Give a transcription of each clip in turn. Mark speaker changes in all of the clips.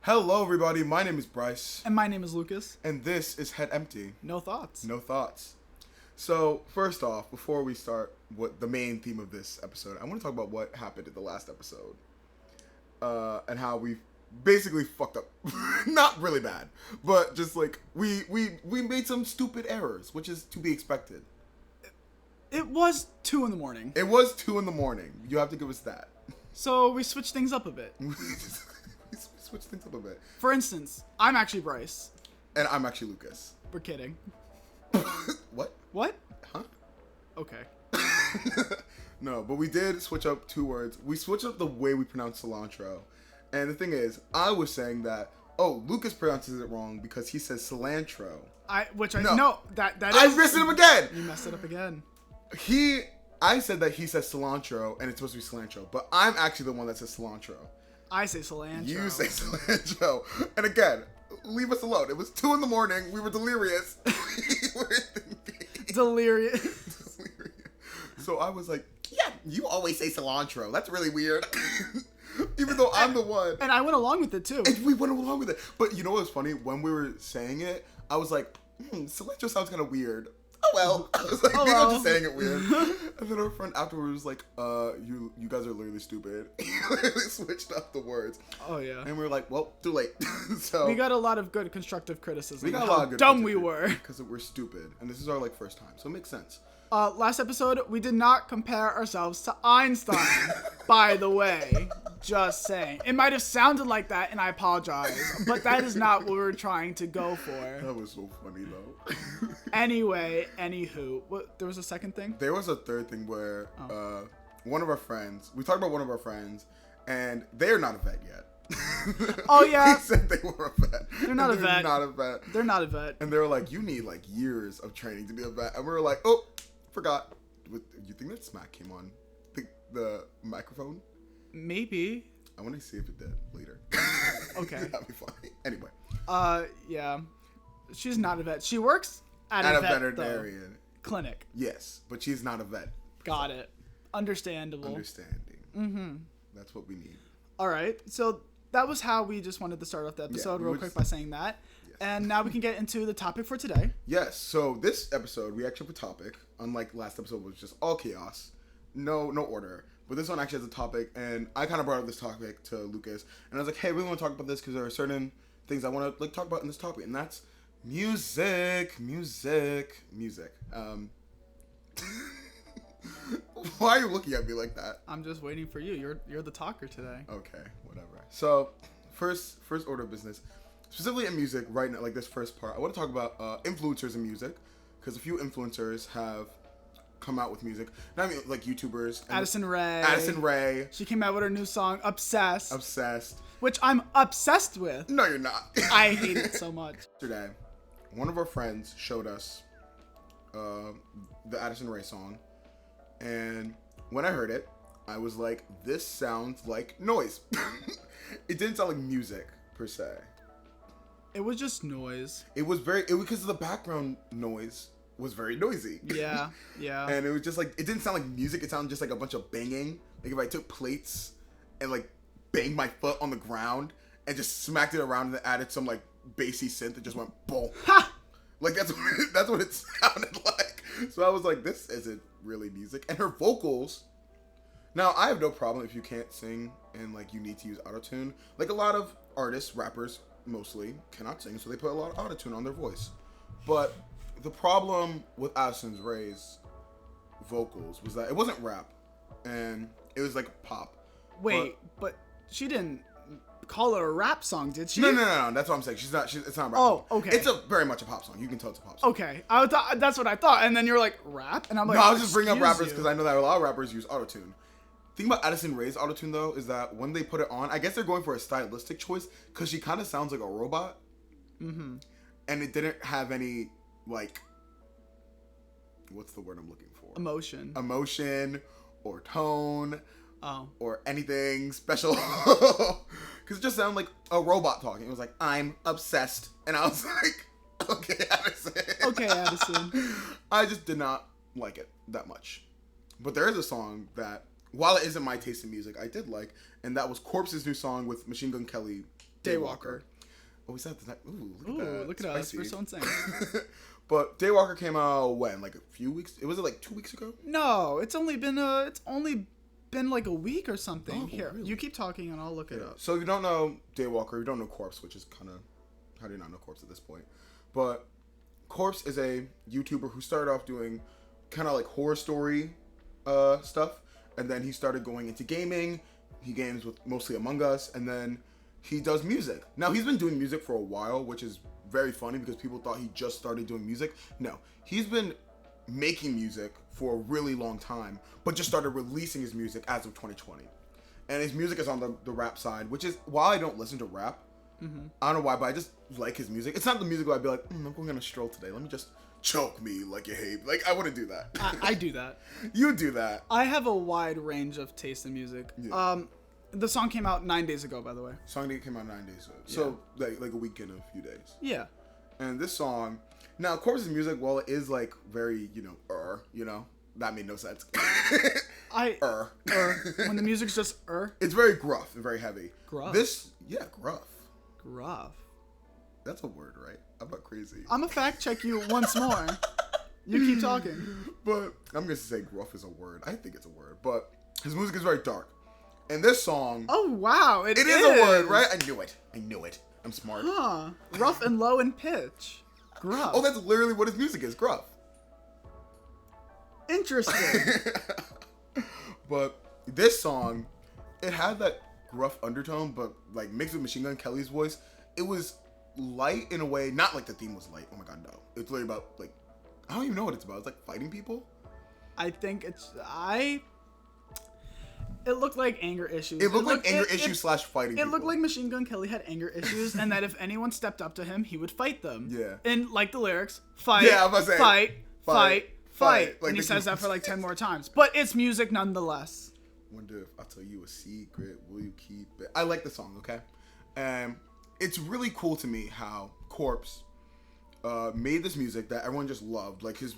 Speaker 1: Hello, everybody. My name is Bryce.
Speaker 2: And my name is Lucas.
Speaker 1: And this is Head Empty.
Speaker 2: No thoughts.
Speaker 1: No thoughts. So, first off, before we start what the main theme of this episode, I want to talk about what happened in the last episode. And how we basically fucked up. Not really bad, but just like we made some stupid errors, which is to be expected.
Speaker 2: It was 2 a.m.
Speaker 1: It was 2 a.m. You have to give us that.
Speaker 2: So we switched things up a bit.
Speaker 1: We switched things up a bit.
Speaker 2: For instance, I'm actually Bryce.
Speaker 1: And I'm actually Lucas.
Speaker 2: We're kidding.
Speaker 1: What?
Speaker 2: What?
Speaker 1: Huh?
Speaker 2: Okay.
Speaker 1: No, but we did switch up 2 words. We switched up the way we pronounce cilantro. And the thing is, I was saying that, Lucas pronounces it wrong because he says cilantro.
Speaker 2: No, that is...
Speaker 1: I messed it up again!
Speaker 2: You messed it up again.
Speaker 1: I said that he says cilantro, and it's supposed to be cilantro, but I'm actually the one that says cilantro.
Speaker 2: I say cilantro.
Speaker 1: You say cilantro. And again, leave us alone. It was 2 a.m. We were delirious.
Speaker 2: Delirious.
Speaker 1: So I was like, yeah, you always say cilantro. That's really weird. Even though I'm the one.
Speaker 2: And I went along with it, too.
Speaker 1: And we went along with it. But you know what was funny? When we were saying it, I was like, cilantro sounds kind of weird. Oh, well. I was like, maybe I'm just saying it weird. And then our friend afterwards was like, you guys are literally stupid. He literally switched up the words.
Speaker 2: Oh, yeah.
Speaker 1: And we were like, well, too late. So
Speaker 2: we got a lot of good constructive criticism.
Speaker 1: We got a lot of good
Speaker 2: dumb we were.
Speaker 1: Because we're stupid. And this is our, first time. So it makes sense.
Speaker 2: Last episode, we did not compare ourselves to Einstein, by the way. Just saying. It might have sounded like that, and I apologize, but that is not what we're trying to go for.
Speaker 1: That was so funny, though.
Speaker 2: Anyway, anywho. There was a second thing?
Speaker 1: There was a third thing where one of our friends, we talked about one of our friends, and they're not a vet yet.
Speaker 2: Oh, yeah.
Speaker 1: He said they were a vet.
Speaker 2: They're not a vet.
Speaker 1: Not a vet.
Speaker 2: They're not a vet.
Speaker 1: And they were like, you need years of training to be a vet. And we were like, oh, forgot. You think that smack came on the microphone?
Speaker 2: Maybe.
Speaker 1: I want to see if it did later.
Speaker 2: Okay.
Speaker 1: That'd be funny. Anyway.
Speaker 2: Yeah. She's not a vet. She works at a veterinarian clinic.
Speaker 1: Yes, but she's not a vet.
Speaker 2: Got it. Understandable.
Speaker 1: Understanding.
Speaker 2: Mm-hmm.
Speaker 1: That's what we need.
Speaker 2: All right. So that was how we just wanted to start off the episode real quick by saying that. Yes. And now we can get into the topic for today.
Speaker 1: Yes. So this episode, we actually have a topic. Unlike last episode, was just all chaos. No order. But this one actually has a topic, and I kind of brought up this topic to Lucas, and I was like, hey, we want to talk about this because there are certain things I want to talk about in this topic, and that's music. Why are you looking at me like that?
Speaker 2: I'm just waiting for you. You're the talker today.
Speaker 1: Okay, whatever. So, first order of business, specifically in music, right now, this first part, I want to talk about influencers in music, because a few influencers have come out with music. Not I mean YouTubers.
Speaker 2: Addison Rae. She came out with her new song, Obsessed. Which I'm obsessed with.
Speaker 1: No, you're not.
Speaker 2: I hate it so much.
Speaker 1: Yesterday, one of our friends showed us the Addison Rae song. And when I heard it, I was like, this sounds like noise. It didn't sound like music, per se.
Speaker 2: It was just noise.
Speaker 1: Because the background noise was very noisy.
Speaker 2: Yeah.
Speaker 1: And it was just it didn't sound like music. It sounded just like a bunch of banging. Like if I took plates and banged my foot on the ground and just smacked it around and added some bassy synth that just went boom.
Speaker 2: Ha!
Speaker 1: That's what it sounded like. So I was like, this isn't really music. And her vocals. Now I have no problem if you can't sing and you need to use autotune. A lot of artists, rappers mostly, cannot sing, so they put a lot of autotune on their voice. But the problem with Addison Rae's vocals was that it wasn't rap, and it was pop.
Speaker 2: Wait, but she didn't call it a rap song, did she?
Speaker 1: No. That's what I'm saying. It's not a rap.
Speaker 2: Oh, okay.
Speaker 1: It's very much a pop song. You can tell it's a pop song.
Speaker 2: Okay, that's what I thought, and then you're like, rap, and I'm like,
Speaker 1: no, I was just bringing up rappers because I know that a lot of rappers use autotune. The thing about Addison Rae's autotune though is that when they put it on, I guess they're going for a stylistic choice because she kind of sounds like a robot. Mm-hmm. And it didn't have any what's the word I'm looking for? Emotion or tone.
Speaker 2: Oh.
Speaker 1: Or anything special. Because it just sounded like a robot talking. It was like, I'm obsessed. And I was like, okay, Addison. I just did not like it that much. But there is a song that while it isn't my taste in music, I did like, and that was Corpse's new song with Machine Gun Kelly, Daywalker. Oh, we said that. Ooh,
Speaker 2: look at us. We're so insane.
Speaker 1: But Daywalker came out when? Like a few weeks? Was it like 2 weeks ago?
Speaker 2: No, it's only been like a week or something.
Speaker 1: Oh,
Speaker 2: Here,
Speaker 1: really?
Speaker 2: you keep talking and I'll look it up.
Speaker 1: So if you don't know Daywalker, you don't know Corpse, which is kind of, how do you not know Corpse at this point? But Corpse is a YouTuber who started off doing kind of like horror story stuff, and then he started going into gaming. He games with mostly Among Us, and then he does music. Now, he's been doing music for a while, which is very funny because people thought he just started doing music. No, he's been making music for a really long time, but just started releasing his music as of 2020. And his music is on the rap side, which is, while I don't listen to rap, I don't know why, but I just like his music. It's not the music where I'd be like, I'm going on a stroll today. Let me just choke me like you hate. Like, I wouldn't do that.
Speaker 2: I do that.
Speaker 1: You do that.
Speaker 2: I have a wide range of taste in music.
Speaker 1: Yeah.
Speaker 2: The song came out 9 days ago, by the way.
Speaker 1: Song came out 9 days ago. So, like a week and a few days.
Speaker 2: Yeah.
Speaker 1: And this song, now, Corpse's music, while it is like very, that made no sense.
Speaker 2: When the music's just
Speaker 1: It's very gruff and very heavy.
Speaker 2: Gruff.
Speaker 1: Gruff.
Speaker 2: Gruff.
Speaker 1: That's a word, right? I'm not crazy.
Speaker 2: I'm gonna fact check you once more. You keep talking.
Speaker 1: But I'm gonna say gruff is a word. I think it's a word. But his music is very dark. And this song...
Speaker 2: Oh, wow. It
Speaker 1: is a word, right? I knew it. I'm smart.
Speaker 2: Huh. Rough and low in pitch. Gruff.
Speaker 1: Oh, that's literally what his music is. Gruff.
Speaker 2: Interesting.
Speaker 1: But this song, it had that gruff undertone, but like mixed with Machine Gun Kelly's voice. It was light in a way, not like the theme was light. Oh my god, no. It's really about like, I don't even know what it's about. It's like fighting people.
Speaker 2: I think it looked like anger issues.
Speaker 1: It looked like anger issues / fighting people.
Speaker 2: It looked like Machine Gun Kelly had anger issues, and that if anyone stepped up to him, he would fight them.
Speaker 1: Yeah.
Speaker 2: And like the lyrics, fight,
Speaker 1: yeah, I'm about to say,
Speaker 2: fight.
Speaker 1: Like
Speaker 2: and he says that for like 10 more times. But it's music nonetheless.
Speaker 1: Wonder if I'll tell you a secret, will you keep it? I like the song, okay? It's really cool to me how Corpse made this music that everyone just loved. Like his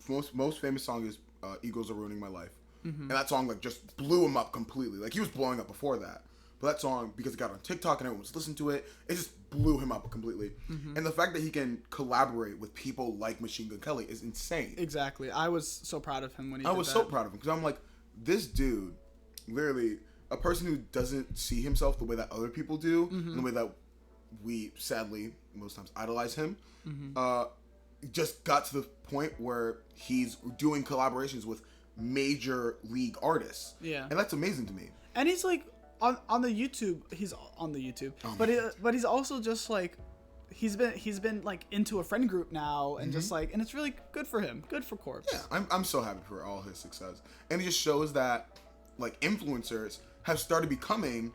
Speaker 1: most famous song is Eagles Are Ruining My Life. Mm-hmm. And that song like just blew him up completely. Like he was blowing up before that. But that song, because it got on TikTok and everyone was listening to it, it just blew him up completely. Mm-hmm. And the fact that he can collaborate with people like Machine Gun Kelly is insane.
Speaker 2: Exactly. I was so proud of him when he did that.
Speaker 1: I was so proud of him because I'm like, this dude, literally, a person who doesn't see himself the way that other people do, and the way that we, sadly, most times idolize him, just got to the point where he's doing collaborations with major league artists.
Speaker 2: Yeah.
Speaker 1: And that's amazing to me.
Speaker 2: And he's like, on the YouTube, he's on the YouTube, but he's also just like, he's been like into a friend group now, and just like, and it's really good for him, good for Corpse.
Speaker 1: Yeah, I'm so happy for all his success, and it just shows that like influencers have started becoming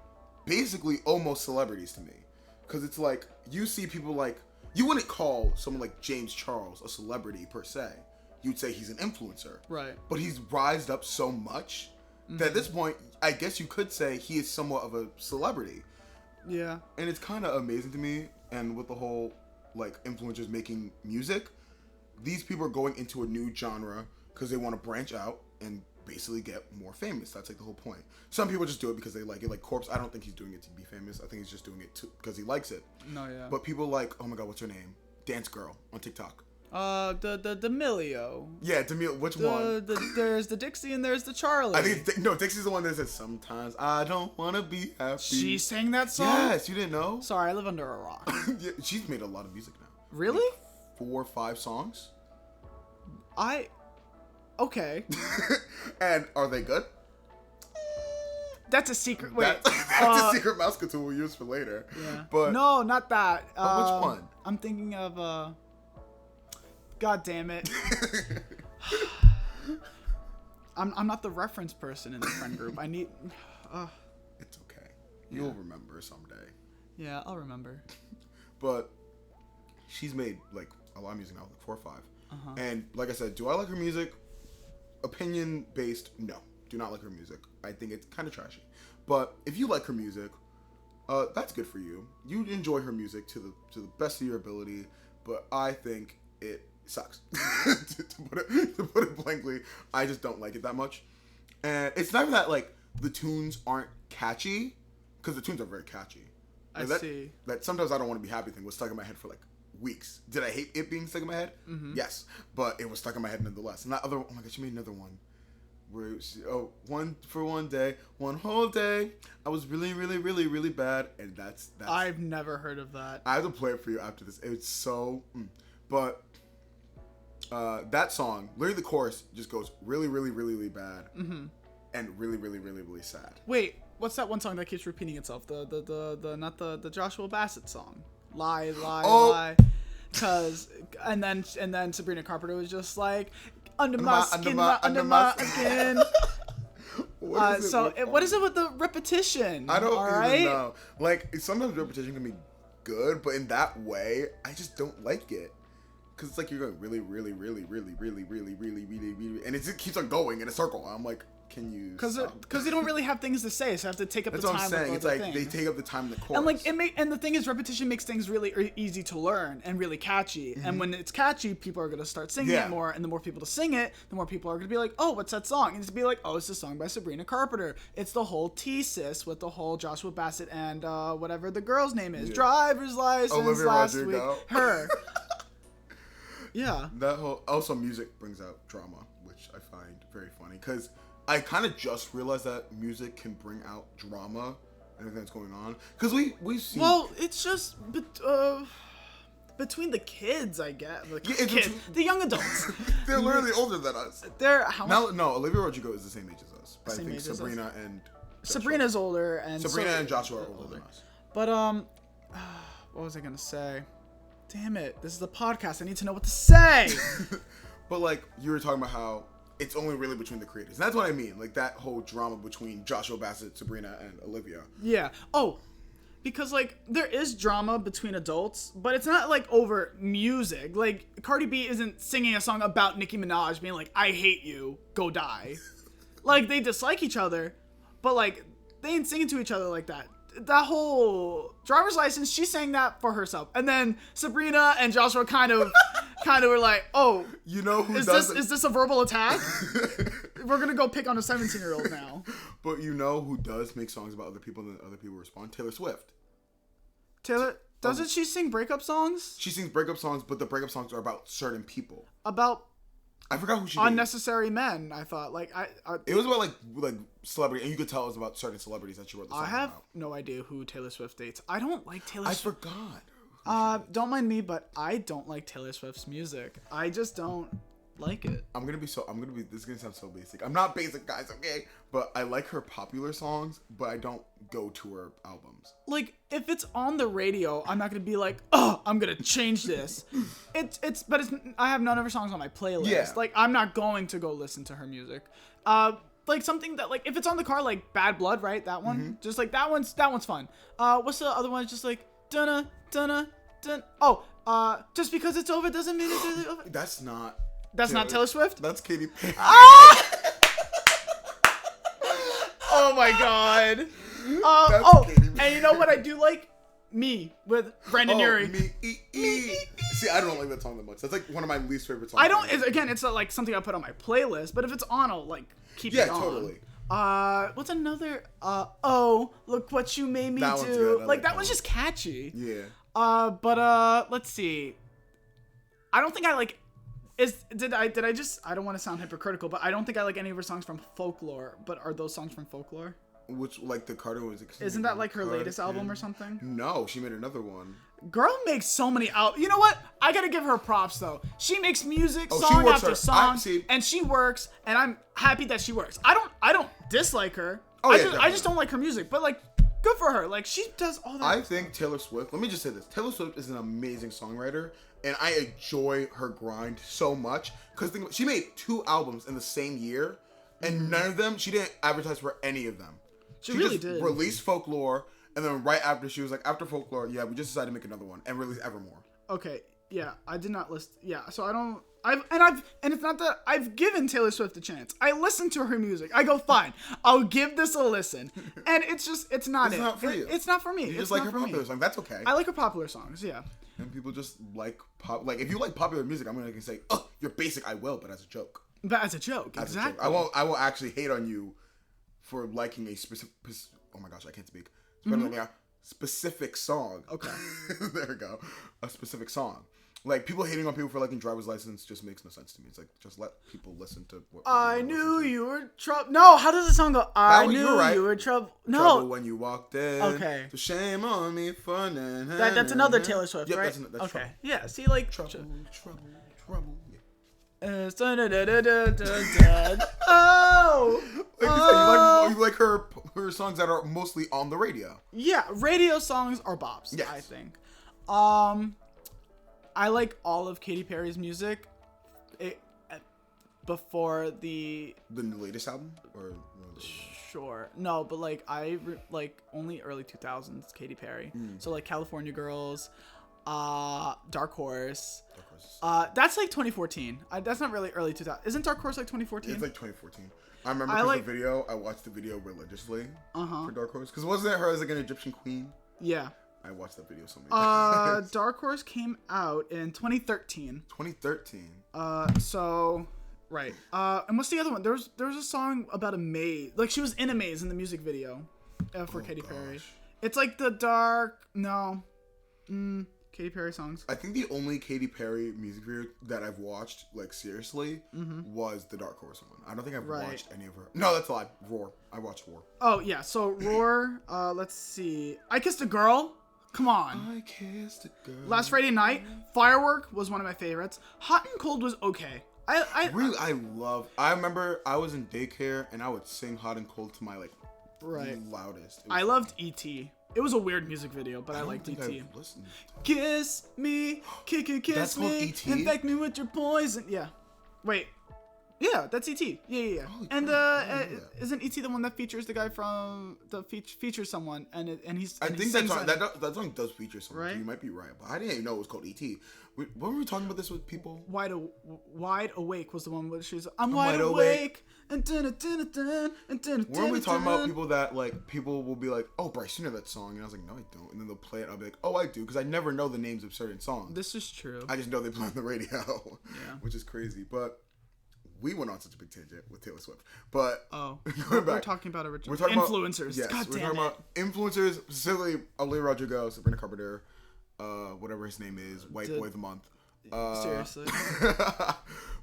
Speaker 1: basically almost celebrities to me, because it's like you see people like, you wouldn't call someone like James Charles a celebrity per se, you'd say he's an influencer,
Speaker 2: right? But
Speaker 1: he's rised up so much that at this point, I guess you could say he is somewhat of a celebrity.
Speaker 2: Yeah. And
Speaker 1: it's kind of amazing to me. And with the whole, like, influencers making music, these people are going into a new genre because they want to branch out and basically get more famous. That's, like, the whole point. Some people just do it because they like it. Like, Corpse, I don't think he's doing it to be famous. I think he's just doing it because he likes it.
Speaker 2: No, yeah.
Speaker 1: But people like, oh my god, what's her name? Dance Girl on TikTok.
Speaker 2: D'Amelio.
Speaker 1: Yeah, D'Amelio. Which one?
Speaker 2: There's the Dixie and there's the Charlie.
Speaker 1: I think Dixie's the one that says sometimes I don't want to be happy.
Speaker 2: She sang that song?
Speaker 1: Yes, you didn't know?
Speaker 2: Sorry, I live under a rock.
Speaker 1: Yeah, she's made a lot of music now.
Speaker 2: Really?
Speaker 1: Like 4 or 5 songs.
Speaker 2: Okay.
Speaker 1: And are they good?
Speaker 2: That's a secret. Wait,
Speaker 1: that's a secret mouse tool we'll use for later.
Speaker 2: Yeah.
Speaker 1: But
Speaker 2: no, not that.
Speaker 1: Which one?
Speaker 2: I'm thinking of God damn it. I'm not the reference person in the friend group. I need.
Speaker 1: It's okay. You'll remember someday.
Speaker 2: Yeah, I'll remember.
Speaker 1: But she's made like a lot of music now, like 4 or 5. And like I said, do I like her music? Opinion based, no. Do not like her music. I think it's kind of trashy. But if you like her music, that's good for you. You enjoy her music to the best of your ability. But I think it sucks. to put it blankly, I just don't like it that much. And it's not even that like the tunes aren't catchy, because the tunes are very catchy. Like,
Speaker 2: I see.
Speaker 1: That sometimes I don't want to be happy thing was stuck in my head for like weeks. Did I hate it being stuck in my head?
Speaker 2: Mm-hmm.
Speaker 1: Yes, but it was stuck in my head nonetheless. And that other, oh my god, she made another one where it was, one day, one whole day, I was really, really, really, really bad, and that's.
Speaker 2: I've never heard of that.
Speaker 1: I have to play it for you after this. It's so, but that song, literally the chorus just goes really, really, really, really bad, and really, really, really, really sad.
Speaker 2: Wait, what's that one song that keeps repeating itself? The not the Joshua Bassett song. Lie, lie. Cause and then Sabrina Carpenter was just like under my skin. What is it with the repetition?
Speaker 1: I don't even know. Like sometimes repetition can be good, but in that way, I just don't like it. Cause it's like you're going really, really, really, really, really, really, really, really, really, and it just keeps on going in a circle. I'm like, can you?
Speaker 2: Because they don't really have things to say, so I have to take up the time.
Speaker 1: That's what I'm saying. It's like they take up the time in the chorus.
Speaker 2: And like and the thing is, repetition makes things really easy to learn and really catchy. And when it's catchy, people are gonna start singing it more. And the more people to sing it, the more people are gonna be like, oh, what's that song? And it's be like, oh, it's a song by Sabrina Carpenter. It's the whole thesis with the whole Joshua Bassett and whatever the girl's name is, driver's license
Speaker 1: Olivia
Speaker 2: last
Speaker 1: Rodrigo.
Speaker 2: week. Her. Yeah.
Speaker 1: That whole also music brings out drama, which I find very funny because I kind of just realized that music can bring out drama and everything that's going on. Because we've seen.
Speaker 2: Well, it's just between the kids, I guess. The young adults.
Speaker 1: They're literally older than us.
Speaker 2: They're how much?
Speaker 1: No, Olivia Rodrigo is the same age as us. But
Speaker 2: Same
Speaker 1: I think
Speaker 2: age as
Speaker 1: Sabrina and
Speaker 2: Sabrina's older and
Speaker 1: Sabrina and Joshua are older than us.
Speaker 2: But what was I gonna say? Damn it! This is a podcast. I need to know what to say.
Speaker 1: But like you were talking about how it's only really between the creators. And that's what I mean. Like that whole drama between Joshua Bassett, Sabrina, and Olivia.
Speaker 2: Yeah. Oh, because like there is drama between adults, but it's not like over music. Like Cardi B isn't singing a song about Nicki Minaj being like, "I hate you, go die." Like they dislike each other, but like they ain't singing to each other like that. That whole driver's license, she sang that for herself, and then Sabrina and Joshua kind of were like, "Oh,
Speaker 1: you know who
Speaker 2: is this a verbal attack? We're gonna go pick on a 17-year-old now."
Speaker 1: But you know who does make songs about other people and then other people respond? Taylor Swift.
Speaker 2: Doesn't she sing breakup songs?
Speaker 1: She sings breakup songs, but the breakup songs are about certain people.
Speaker 2: About
Speaker 1: I forgot who she
Speaker 2: unnecessary men. I thought
Speaker 1: it was about like celebrity, and you could tell it was about certain celebrities that she wrote the song about.
Speaker 2: I have no idea who Taylor Swift dates. I don't like Taylor Swift.
Speaker 1: I forgot.
Speaker 2: Don't mind me, but I don't like Taylor Swift's music. I just don't like it.
Speaker 1: This is gonna sound so basic. I'm not basic, guys, okay? But I like her popular songs, but I don't go to her albums.
Speaker 2: Like, if it's on the radio, I'm not gonna be like, oh, I'm gonna change this. I have none of her songs on my playlist.
Speaker 1: Yeah.
Speaker 2: Like, I'm not going to go listen to her music. Like something that, like, if it's on the car, like Bad Blood, right? That one, just like that one's fun. What's the other one? It's just like dunna dunna dun. Oh, just because it's over doesn't mean it's really over.
Speaker 1: That's not
Speaker 2: Taylor Swift.
Speaker 1: That's Katy Perry.
Speaker 2: Oh my god. And you know what I do like? Me with Brandon Urie.
Speaker 1: Me. See, I don't like that song that much. That's like one of my least favorite songs.
Speaker 2: It's like something I put on my playlist, but if it's on, I'll like keep it on. Yeah, totally. What's another? Oh, look what you made me do. Good. Like that one's just catchy.
Speaker 1: Yeah.
Speaker 2: But let's see. I don't think I like. Did I just? I don't want to sound hypocritical, but I don't think I like any of her songs from Folklore. But are those songs from Folklore?
Speaker 1: Which, like, the Carter was...
Speaker 2: Isn't that, like, her latest album or something?
Speaker 1: No, she made another one.
Speaker 2: Girl makes so many albums. You know what? I gotta give her props, though. She makes music, song after song, and she works, and I'm happy that she works. I don't dislike her. I just don't like her music, but, like, good for her. Like, she does all that.
Speaker 1: I think Taylor Swift... Let me just say this. Taylor Swift is an amazing songwriter, and I enjoy her grind so much, because she made 2 albums in the same year, and none of them... She didn't advertise for any of them.
Speaker 2: She really did.
Speaker 1: Released Folklore, and then right after she was like, after Folklore, yeah, we just decided to make another one and release Evermore.
Speaker 2: Okay, yeah, I did not list. Yeah, so I don't. And it's not that I've given Taylor Swift a chance. I listen to her music. I go, fine, I'll give this a listen, and it's not.
Speaker 1: It's not for you.
Speaker 2: It's not for me.
Speaker 1: You just like her popular song. That's okay.
Speaker 2: I like her popular songs. Yeah.
Speaker 1: And people just like pop. Like if you like popular music, I'm gonna say, oh, you're basic. I will, but as a joke.
Speaker 2: But as a joke,
Speaker 1: As
Speaker 2: exactly.
Speaker 1: A joke. I won't actually hate on you for liking a specific. Oh my gosh, I can't speak. Specific song.
Speaker 2: Okay.
Speaker 1: There we go. A specific song. Like, people hating on people for liking Driver's License just makes no sense to me. It's like, just let people listen to what
Speaker 2: I knew you were trouble. No, how does the song go? I knew you were trouble. No.
Speaker 1: Trouble when you walked in.
Speaker 2: Okay.
Speaker 1: So shame on me for
Speaker 2: That's another Taylor Swift,
Speaker 1: yep,
Speaker 2: right?
Speaker 1: That's
Speaker 2: okay.
Speaker 1: Trouble.
Speaker 2: Yeah, see, like...
Speaker 1: Trouble. Yeah.
Speaker 2: Oh!
Speaker 1: You like her songs that are mostly on the radio.
Speaker 2: Yeah, radio songs are bops,
Speaker 1: yes.
Speaker 2: I think. I like all of Katy Perry's music before the
Speaker 1: latest album? Or
Speaker 2: Sure. No, but like like only early 2000s Katy Perry. So like California Girls, Dark Horse. That's like 2014. That's not really early 2000. Isn't Dark Horse like 2014?
Speaker 1: It's like 2014. I remember the video. I watched the video religiously for Dark Horse because wasn't it her as like an Egyptian queen? Yeah. I watched that video so many times.
Speaker 2: Dark Horse came out in 2013.
Speaker 1: 2013.
Speaker 2: So right. And what's the other one? There was a song about a maze. Like she was in a maze in the music video for Katy Perry. It's like the Katy Perry songs.
Speaker 1: I think the only Katy Perry music video that I've watched, like, seriously, was the Dark Horse one. I don't think I've watched any of her. No, that's a lie. Roar. I watched Roar.
Speaker 2: Oh, yeah. So, Roar, let's see. I Kissed a Girl. Come on.
Speaker 1: I Kissed a Girl.
Speaker 2: Last Friday Night. Firework was one of my favorites. Hot and Cold was okay. I
Speaker 1: remember I was in daycare, and I would sing Hot and Cold to my, like, loudest.
Speaker 2: I loved E.T. It was a weird music video, but I liked E.T. Kiss me, kiss me,
Speaker 1: E.T.?
Speaker 2: infect me with your poison. Yeah. Wait. Yeah, that's E.T. Yeah. And isn't E.T. the one that features the guy from features someone and he's?
Speaker 1: I think that song does feature someone. Right? So you might be right, but I didn't even know it was called E.T. When were we talking about this with people?
Speaker 2: Wide Awake was the one where she's I'm wide awake. And weren't
Speaker 1: we talking about people that, like, people will be like, oh, Bryce, you know that song? And I was like, no, I don't. And then they'll play it. I'll be like, oh, I do, because I never know the names of certain songs.
Speaker 2: This is true.
Speaker 1: I just know they play on the radio, which is crazy. But we went on such a big tangent with Taylor Swift. But
Speaker 2: we're talking about original influencers.
Speaker 1: Yes,
Speaker 2: God
Speaker 1: we're
Speaker 2: damn
Speaker 1: talking about influencers, specifically Olivia Rodrigo, Sabrina Carpenter, whatever his name is, White Boy of the Month.
Speaker 2: Seriously.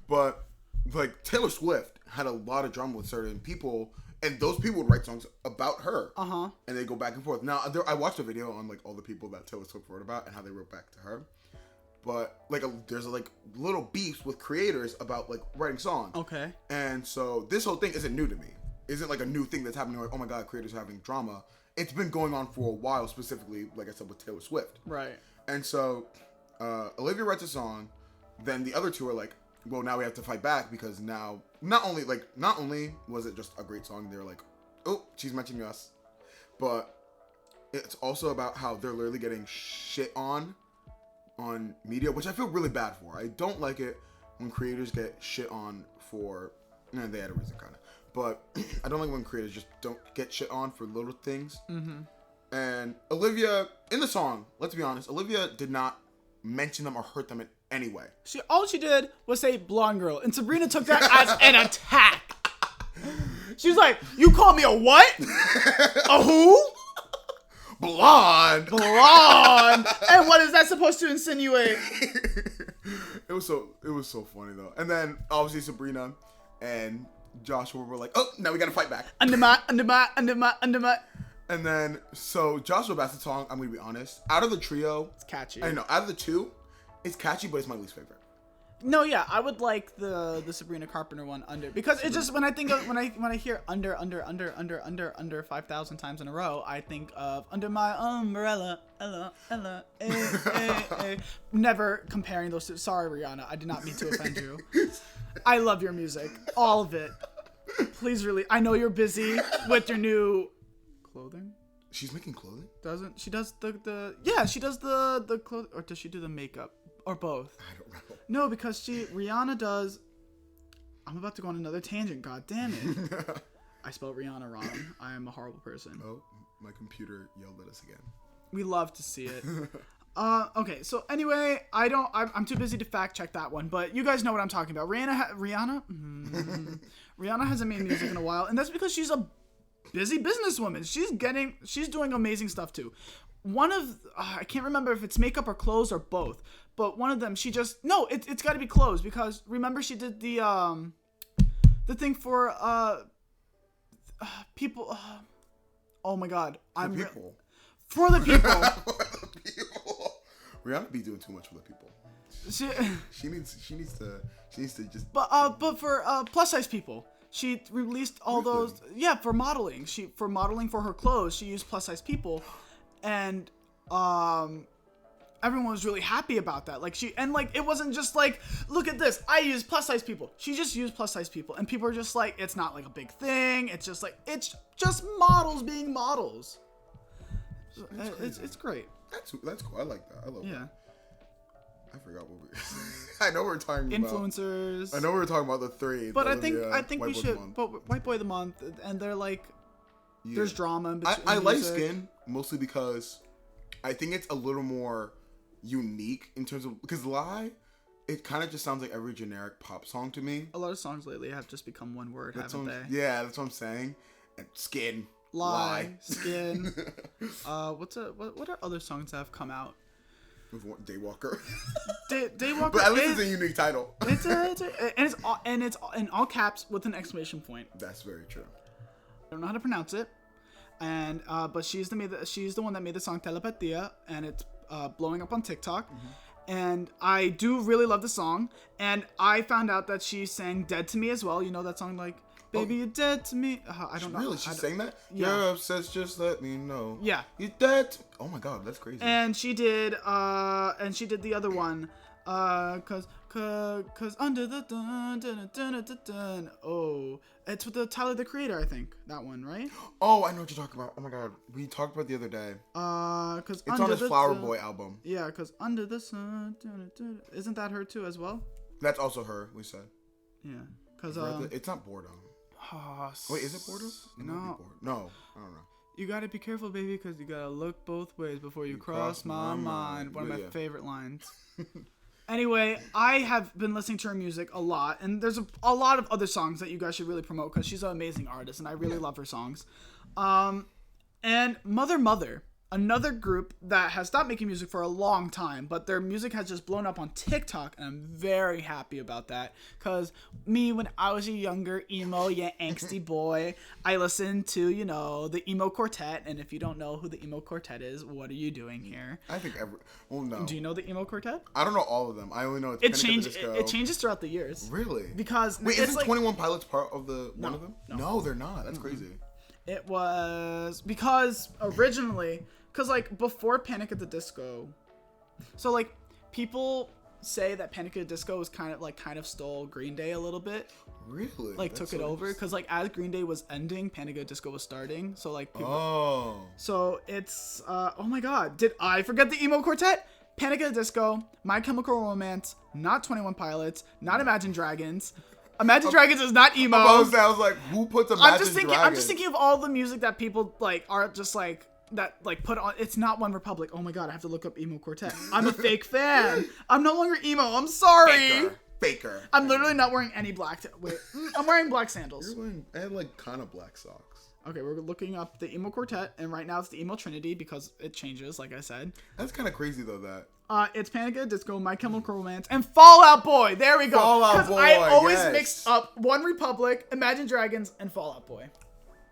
Speaker 1: But, like, Taylor Swift had a lot of drama with certain people, and those people would write songs about her. And they go back and forth. Now, I watched a video on, like, all the people that Taylor Swift wrote about and how they wrote back to her. But, like, there's, like, little beefs with creators about, like, writing songs. Okay. And so this whole thing isn't new to me. Isn't, like, a new thing that's happening, like, oh, my God, creators are having drama. It's been going on for a while, specifically, like I said, with Taylor Swift. Right. And so Olivia writes a song. Then the other two are like, well, now we have to fight back because now not only was it just a great song, they're like, oh, she's mentioning us, but it's also about how they're literally getting shit on media, which I feel really bad for. I don't like it when creators get shit on for, they had a reason kind of, but I don't like when creators just don't get shit on for little things. And Olivia, in the song, let's be honest, Olivia did not mention them or hurt them in any way.
Speaker 2: All she did was say blonde girl, and Sabrina took that as an attack. She was like, you called me a what? A who?
Speaker 1: Blonde.
Speaker 2: And what is that supposed to insinuate?
Speaker 1: It was so funny though. And then obviously Sabrina and Joshua were like, oh, now we gotta fight back. Under my. And then, so Joshua Bassett's song, I'm gonna be honest, out of the trio,
Speaker 2: it's catchy.
Speaker 1: I know, out of the two, it's catchy, but it's my least favorite.
Speaker 2: No, yeah, I would like the Sabrina Carpenter one under, because it's just when I think of when I hear under 5,000 times in a row, I think of under my umbrella, Ella, Never comparing those two. Sorry, Rihanna, I did not mean to offend you. I love your music, all of it. Please, really, I know you're busy with your new clothing.
Speaker 1: She's making clothing?
Speaker 2: Doesn't she? Does the she does the clothing, or does she do the makeup, or both?
Speaker 1: I don't know.
Speaker 2: No, because Rihanna does. I'm about to go on another tangent. God damn it! I spelled Rihanna wrong. I am a horrible person.
Speaker 1: Oh, my computer yelled at us again.
Speaker 2: We love to see it. Okay, so anyway, I'm too busy to fact check that one, but you guys know what I'm talking about. Rihanna? Rihanna hasn't made music in a while, and that's because she's a busy businesswoman. She's doing amazing stuff too. One of, I can't remember if it's makeup or clothes or both, but one of them, it's gotta be clothes, because remember she did the thing for, people, oh my god. For the people.
Speaker 1: For the people. Rihanna be doing too much for the people. She needs to just.
Speaker 2: But for plus size people, she released all those. Yeah, for modeling. For modeling for her clothes, she used plus size people, and everyone was really happy about that. It wasn't just like, look at this, I use plus size people. She just used plus size people, and people are just like, it's not like a big thing. It's just like, it's just models being models. It's great.
Speaker 1: That's cool. I like that. I love that.
Speaker 2: Yeah.
Speaker 1: I forgot what I know we were talking
Speaker 2: influencers.
Speaker 1: about. I know we were talking about the three.
Speaker 2: But I think we should. But White Boy of the Month, and they're like, there's drama in between.
Speaker 1: I like Skin mostly because I think it's a little more unique in terms of, because Lie, it kind of just sounds like every generic pop song to me.
Speaker 2: A lot of songs lately have just become one word, haven't they?
Speaker 1: Yeah, that's what I'm saying. And Skin.
Speaker 2: Lie. Skin. What are other songs that have come out?
Speaker 1: Daywalker.
Speaker 2: Daywalker.
Speaker 1: But at least it's a unique title.
Speaker 2: And it's in all caps with an exclamation point.
Speaker 1: That's very true.
Speaker 2: I don't know how to pronounce it, and but she's the one that made the song Telepatia, and it's blowing up on TikTok. Mm-hmm. And I do really love the song, and I found out that she sang "Dead to Me" as well. You know that song, like. Baby, you're dead to me. I don't know.
Speaker 1: Really? She sang that?
Speaker 2: Yeah.
Speaker 1: You're obsessed, just let me know.
Speaker 2: Yeah.
Speaker 1: You're dead. Oh my god, that's crazy.
Speaker 2: And she did the other one. Cause under the dun. Oh, it's with the Tyler the Creator, I think. That one, right?
Speaker 1: Oh, I know what you're talking about. Oh my god, we talked about it the other day.
Speaker 2: Cause
Speaker 1: it's on his Flower Boy album.
Speaker 2: Yeah, cause under the sun. Isn't that her too as well?
Speaker 1: That's also her. We said.
Speaker 2: Yeah, cause
Speaker 1: it's not Boredom. Wait, is it Boredom?
Speaker 2: No.
Speaker 1: No, I don't know.
Speaker 2: You gotta be careful, baby, because you gotta look both ways before you cross my mind. One of my favorite lines. Anyway, I have been listening to her music a lot, and there's a lot of other songs that you guys should really promote, because she's an amazing artist, and I really love her songs. And Mother, another group that has stopped making music for a long time, but their music has just blown up on TikTok, and I'm very happy about that, because when I was a younger emo, angsty boy, I listened to, the Emo Quartet, and if you don't know who the Emo Quartet is, what are you doing here?
Speaker 1: I think no.
Speaker 2: Do you know the Emo Quartet?
Speaker 1: I don't know all of them. I only know
Speaker 2: it changes throughout the years.
Speaker 1: Really?
Speaker 2: Because
Speaker 1: wait, isn't 21 Pilots part of one of them?
Speaker 2: No,
Speaker 1: they're not. That's crazy.
Speaker 2: It was because originally, before Panic at the Disco, so people say that Panic at the Disco was kind of stole Green Day a little bit.
Speaker 1: Really?
Speaker 2: That's took it over, because as Green Day was ending, Panic at the Disco was starting. So people.
Speaker 1: Oh.
Speaker 2: So it's oh my god, did I forget the Emo Quartet? Panic at the Disco, My Chemical Romance, not 21 Pilots, not Imagine Dragons. Imagine Dragons is not emo.
Speaker 1: I was like, who puts Imagine Dragons?
Speaker 2: I'm just thinking of all the music that people are just that put on. It's not One Republic. Oh my god, I have to look up Emo Quartet. I'm a fake fan. I'm no longer emo. I'm sorry.
Speaker 1: Faker.
Speaker 2: I'm literally not wearing any black. Wait, I'm wearing black sandals.
Speaker 1: I had kind of black socks.
Speaker 2: Okay, we're looking up the Emo Quartet, and right now it's the Emo Trinity because it changes, like I said.
Speaker 1: That's kind of crazy though.
Speaker 2: It's Panic at the Disco, My Chemical Romance, and Fall Out Boy. There we go.
Speaker 1: Fall Out Boy.
Speaker 2: I always mixed up One Republic, Imagine Dragons, and Fall Out Boy.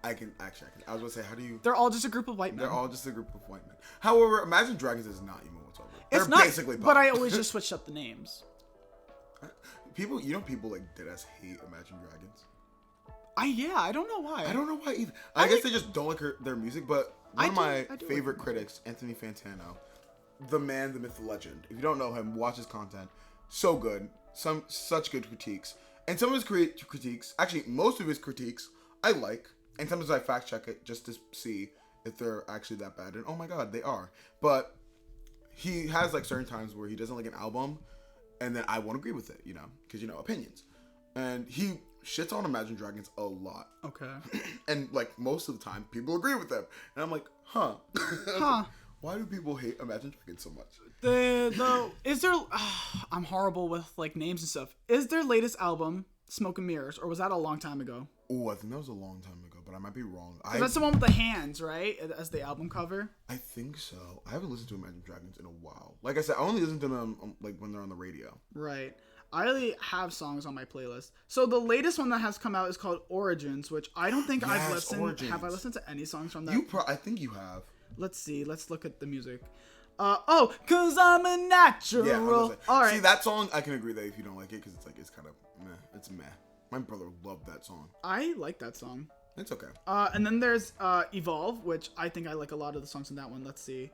Speaker 1: I was gonna say, how do you?
Speaker 2: They're all just a group of white men.
Speaker 1: They're all just a group of white men. However, Imagine Dragons is not emo whatsoever.
Speaker 2: It's
Speaker 1: They're
Speaker 2: not,
Speaker 1: basically pop.
Speaker 2: But I always just switched up the names.
Speaker 1: People deadass hate Imagine Dragons.
Speaker 2: I don't know why.
Speaker 1: I don't know why either. I guess they just don't like their music, but one of my favorite critics, Anthony Fantano, the man, the myth, the legend. If you don't know him, watch his content. So good. Such good critiques. And some of his critiques, actually most of his critiques, I like. And sometimes I fact check it just to see if they're actually that bad. And oh my god, they are. But he has certain times where he doesn't like an album, and then I won't agree with it, because opinions. And he shits on Imagine Dragons a lot.
Speaker 2: Okay.
Speaker 1: And most of the time, people agree with them, and I'm like, huh. Why do people hate Imagine Dragons so much?
Speaker 2: I'm horrible with like names and stuff. Is their latest album Smoke and Mirrors, or was that a long time ago?
Speaker 1: Oh, I think that was a long time ago, but I might be wrong.
Speaker 2: That's the one with the hands, right? As the album cover.
Speaker 1: I think so. I haven't listened to Imagine Dragons in a while. Like I said, I only listen to them like when they're on the radio.
Speaker 2: Right. I already have songs on my playlist. So the latest one that has come out is called Origins, which I don't think I've listened.
Speaker 1: Origins.
Speaker 2: Have I listened to any songs from that?
Speaker 1: I think you have.
Speaker 2: Let's see. Let's look at the music. Cause I'm a natural.
Speaker 1: Yeah,
Speaker 2: all right.
Speaker 1: See, that song, I can agree that if you don't like it, because it's kind of meh. It's meh. My brother loved that song.
Speaker 2: I like that song.
Speaker 1: It's okay.
Speaker 2: And then there's Evolve, which I think I like a lot of the songs in that one. Let's see.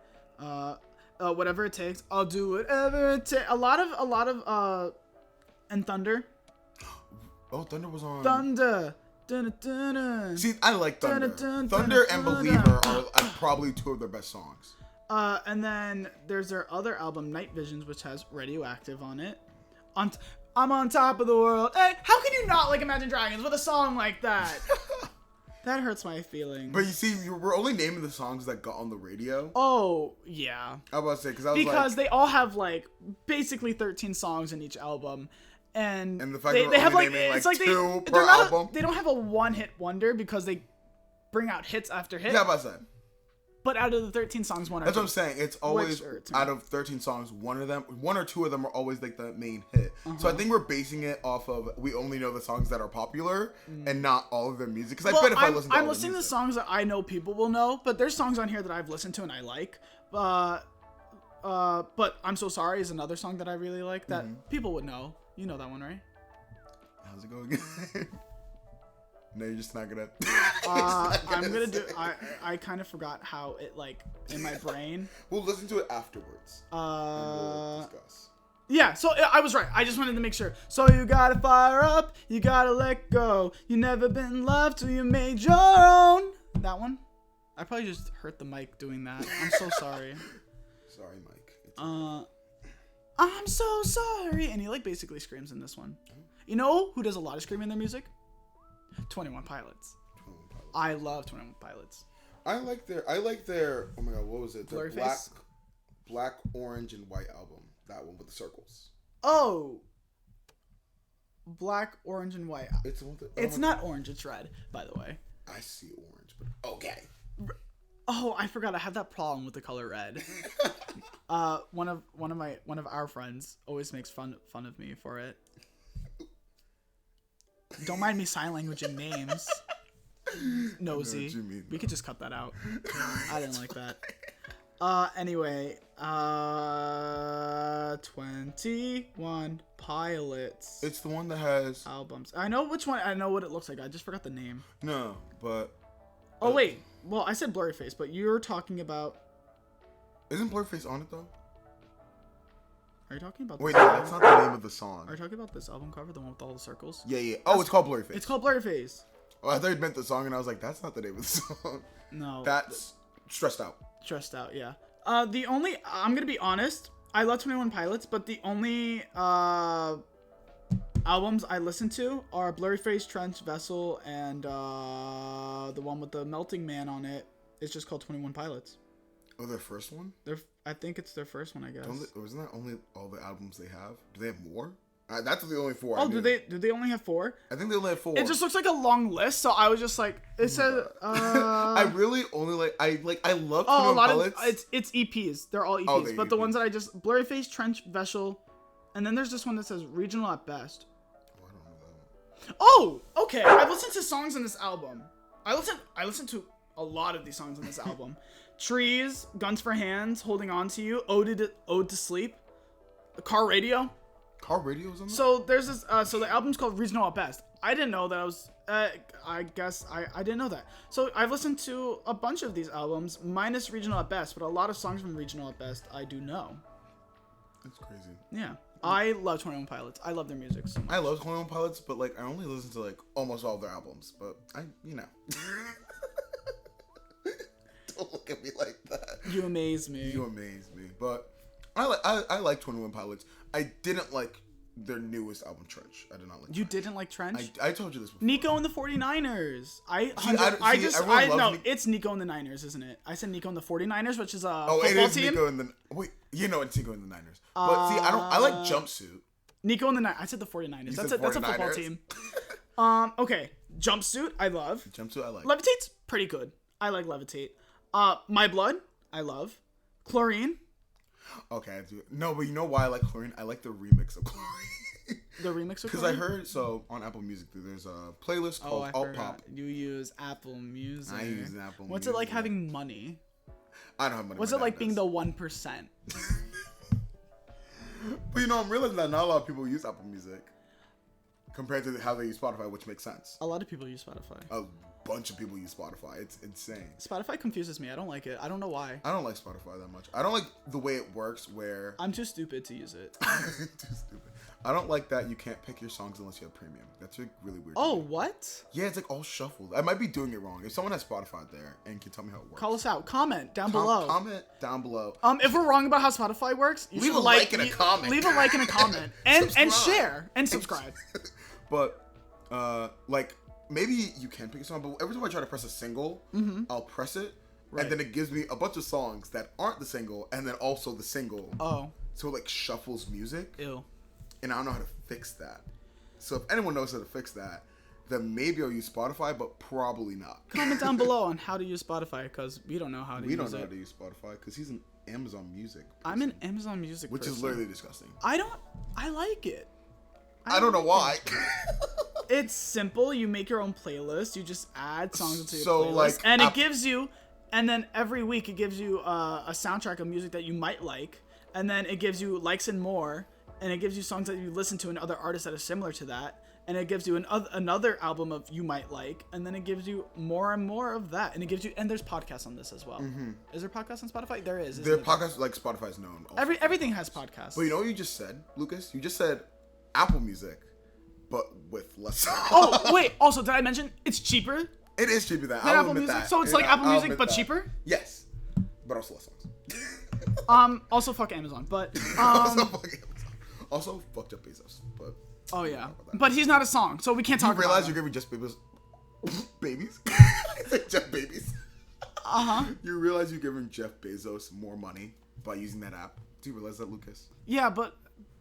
Speaker 2: Whatever it takes, I'll do whatever it takes. A lot of and Thunder.
Speaker 1: Oh, Thunder was on.
Speaker 2: Thunder. Dun, dun, dun.
Speaker 1: See, I like Thunder.
Speaker 2: Dun, dun,
Speaker 1: Thunder
Speaker 2: dun,
Speaker 1: and
Speaker 2: dun,
Speaker 1: Believer are probably two of their best songs.
Speaker 2: And then there's their other album, Night Visions, which has Radioactive on it. I'm on top of the world. Hey, how can you not like Imagine Dragons with a song like that? That hurts my feelings.
Speaker 1: But you see, we're only naming the songs that got on the radio.
Speaker 2: Oh, yeah.
Speaker 1: I was about to say, because
Speaker 2: they all have, like, basically 13 songs in each album. And
Speaker 1: the fact
Speaker 2: they have, like, it's like
Speaker 1: two per album.
Speaker 2: They don't have a one-hit wonder because they bring out hits after hit.
Speaker 1: Yeah, I was about to say.
Speaker 2: But out of the 13 songs, one or two.
Speaker 1: That's what I'm saying. It's always, out of 13 songs, one or two of them are always, like, the main hit. So I think we're basing it off of, we only know the songs that are popular and not all of their music. Because I bet if I listen to
Speaker 2: I'm listening to songs that I know people will know, but there's songs on here that I've listened to and I like. But I'm So Sorry is another song that I really like that people would know. You know that one, right?
Speaker 1: How's it going again? No, you're just not gonna.
Speaker 2: I'm gonna do. I kind of forgot how it like in my brain.
Speaker 1: We'll listen to it afterwards. And we'll discuss.
Speaker 2: Yeah, so I was right. I just wanted to make sure. So you gotta fire up, you gotta let go. You never been loved till you made your own. That one. I probably just hurt the mic doing that. I'm so sorry.
Speaker 1: Sorry, Mike. It's
Speaker 2: I'm so sorry, and he like basically screams in this one. You know who does a lot of screaming in their music? 21 Pilots. I love 21 Pilots.
Speaker 1: I like their oh my god, what was it? Their
Speaker 2: Blurryface?
Speaker 1: black, orange, and white album. That one with the circles.
Speaker 2: Oh. Black, orange, and white.
Speaker 1: It's the one
Speaker 2: it's not orange, it's red, by the way.
Speaker 1: I see orange, but okay.
Speaker 2: Oh, I forgot I have that problem with the color red. One of our friends always makes fun of me for it. Don't mind me sign languaging names. Nosy.
Speaker 1: Mean,
Speaker 2: we could just cut that out. I didn't like that. Anyway, 21 Pilots.
Speaker 1: It's the one that has
Speaker 2: albums. I know which one. I know what it looks like. I just forgot the name.
Speaker 1: No, but
Speaker 2: oh wait. Well, I said Blurryface, but you're talking about.
Speaker 1: Isn't Blurryface on it though?
Speaker 2: Are you talking about?
Speaker 1: Wait, no, that's not the name of the song.
Speaker 2: Are you talking about this album cover, the one with all the circles?
Speaker 1: Yeah. Oh, it's called Blurryface.
Speaker 2: It's called Blurryface.
Speaker 1: Oh, I thought you meant the song, and I was like, that's not the name of the song.
Speaker 2: No.
Speaker 1: That's Stressed Out.
Speaker 2: Stressed Out, yeah. I'm gonna be honest, I love 21 Pilots, but the only albums I listen to are Blurryface, Trench, Vessel, and the one with the Melting Man on it. It's just called 21 Pilots.
Speaker 1: Oh, their first one?
Speaker 2: I think it's their first one, I guess.
Speaker 1: Wasn't that only all the albums they have? Do they have more? That's the only 4.
Speaker 2: Oh, do they only have 4?
Speaker 1: I think they only have 4.
Speaker 2: It just looks like a long list, so I was just like, it says.
Speaker 1: I really only I love 21 Pilots.
Speaker 2: It's EPs. They're all EPs, but
Speaker 1: EPs.
Speaker 2: The ones that I just Blurryface, Trench, Vessel, and then there's this one that says regional at best.
Speaker 1: Oh, I don't know that one.
Speaker 2: Oh, okay. I've listened to songs on this album. I listened to a lot of these songs on this album. Trees, Guns for Hands, Holding On to You, Ode to Sleep, Car Radio.
Speaker 1: Car Radio's on there?
Speaker 2: So there's this. So the album's called Regional at Best. I didn't know that. I guess I didn't know that. So I've listened to a bunch of these albums, minus Regional at Best, but a lot of songs from Regional at Best I do know.
Speaker 1: That's crazy.
Speaker 2: Yeah. I love 21 Pilots. I love their music so much.
Speaker 1: I love 21 Pilots, but I only listen to almost all of their albums. But Don't look at me like that.
Speaker 2: You amaze me.
Speaker 1: You amaze me. But I like 21 Pilots. I didn't like their newest album, Trench. I did not like.
Speaker 2: You didn't like Trench?
Speaker 1: I told you this before.
Speaker 2: Nico and the 49ers. It's Nico and the Niners, isn't it? I said Nico and the 49ers, which is a football
Speaker 1: it is
Speaker 2: team.
Speaker 1: Nico and the it's Nico and the Niners. But see, I like Jumpsuit.
Speaker 2: Nico and the Niners. I said the 49ers. That's a football team. Okay. Jumpsuit, I love.
Speaker 1: Jumpsuit, I like.
Speaker 2: Levitate's pretty good. I like Levitate. My Blood, I love. Chlorine.
Speaker 1: Okay, I do. No, but you know why I like Chlorine? I like the remix of Chlorine.
Speaker 2: The remix of Chlorine?
Speaker 1: Because I heard, on Apple Music, there's a playlist called Alt Pop.
Speaker 2: You use Apple Music.
Speaker 1: I use Apple Music.
Speaker 2: What's it like having money?
Speaker 1: I don't have money.
Speaker 2: What's it like being the 1%?
Speaker 1: But I'm realizing that not a lot of people use Apple Music compared to how they use Spotify, which makes sense.
Speaker 2: A lot of people use Spotify.
Speaker 1: A bunch of people use Spotify. It's insane.
Speaker 2: Spotify confuses me. I don't like it. I don't know why.
Speaker 1: I don't like Spotify that much. I don't like the way it works where...
Speaker 2: I'm too stupid to use it.
Speaker 1: Too stupid. I don't like that you can't pick your songs unless you have premium. That's really weird.
Speaker 2: Oh, what?
Speaker 1: Yeah, it's like all shuffled. I might be doing it wrong. If someone has Spotify there and can tell me how it works.
Speaker 2: Call us out. Comment down below.
Speaker 1: Comment down below.
Speaker 2: If we're wrong about how Spotify works, you
Speaker 1: leave
Speaker 2: should
Speaker 1: a like and a comment.
Speaker 2: Leave a like and a comment. And share. And subscribe.
Speaker 1: But, maybe you can pick a song, but every time I try to press a single, I'll press it, and then it gives me a bunch of songs that aren't the single, and then also the single.
Speaker 2: Oh.
Speaker 1: So it, shuffles music.
Speaker 2: Ew.
Speaker 1: And I don't know how to fix that. So if anyone knows how to fix that, then maybe I'll use Spotify, but probably not.
Speaker 2: Comment down below on how to use Spotify, because we don't know how to use it.
Speaker 1: We don't know how to use Spotify, because he's an Amazon Music person.
Speaker 2: I'm an Amazon Music
Speaker 1: Which is literally disgusting.
Speaker 2: I like it.
Speaker 1: I don't know why.
Speaker 2: It's simple. You make your own playlist. You just add songs into your playlist. And it gives you... And then every week it gives you a soundtrack of music that you might like. And then it gives you likes and more. And it gives you songs that you listen to and other artists that are similar to that. And it gives you another album of you might like. And then it gives you more and more of that. And it gives you... And there's podcasts on this as well. Mm-hmm. Is there podcasts on Spotify? There is.
Speaker 1: There are podcasts like Spotify's known.
Speaker 2: Everything has podcasts.
Speaker 1: But you know what you just said, Lucas? You just said Apple Music, but with less songs.
Speaker 2: Oh, wait. Also, did I mention it's cheaper?
Speaker 1: It is cheaper than
Speaker 2: Apple Music. That. So it's like Apple Music, but cheaper?
Speaker 1: Yes. But also less
Speaker 2: songs. Also, fuck Amazon. But,
Speaker 1: also, fuck Amazon. Also, fuck Jeff Bezos. But
Speaker 2: oh, yeah. But he's not a song, so we can't talk about it.
Speaker 1: You realize you're giving Jeff Bezos... babies? Jeff Babies.
Speaker 2: Uh-huh.
Speaker 1: You realize you're giving Jeff Bezos more money by using that app? Do you realize that, Lucas?
Speaker 2: Yeah, but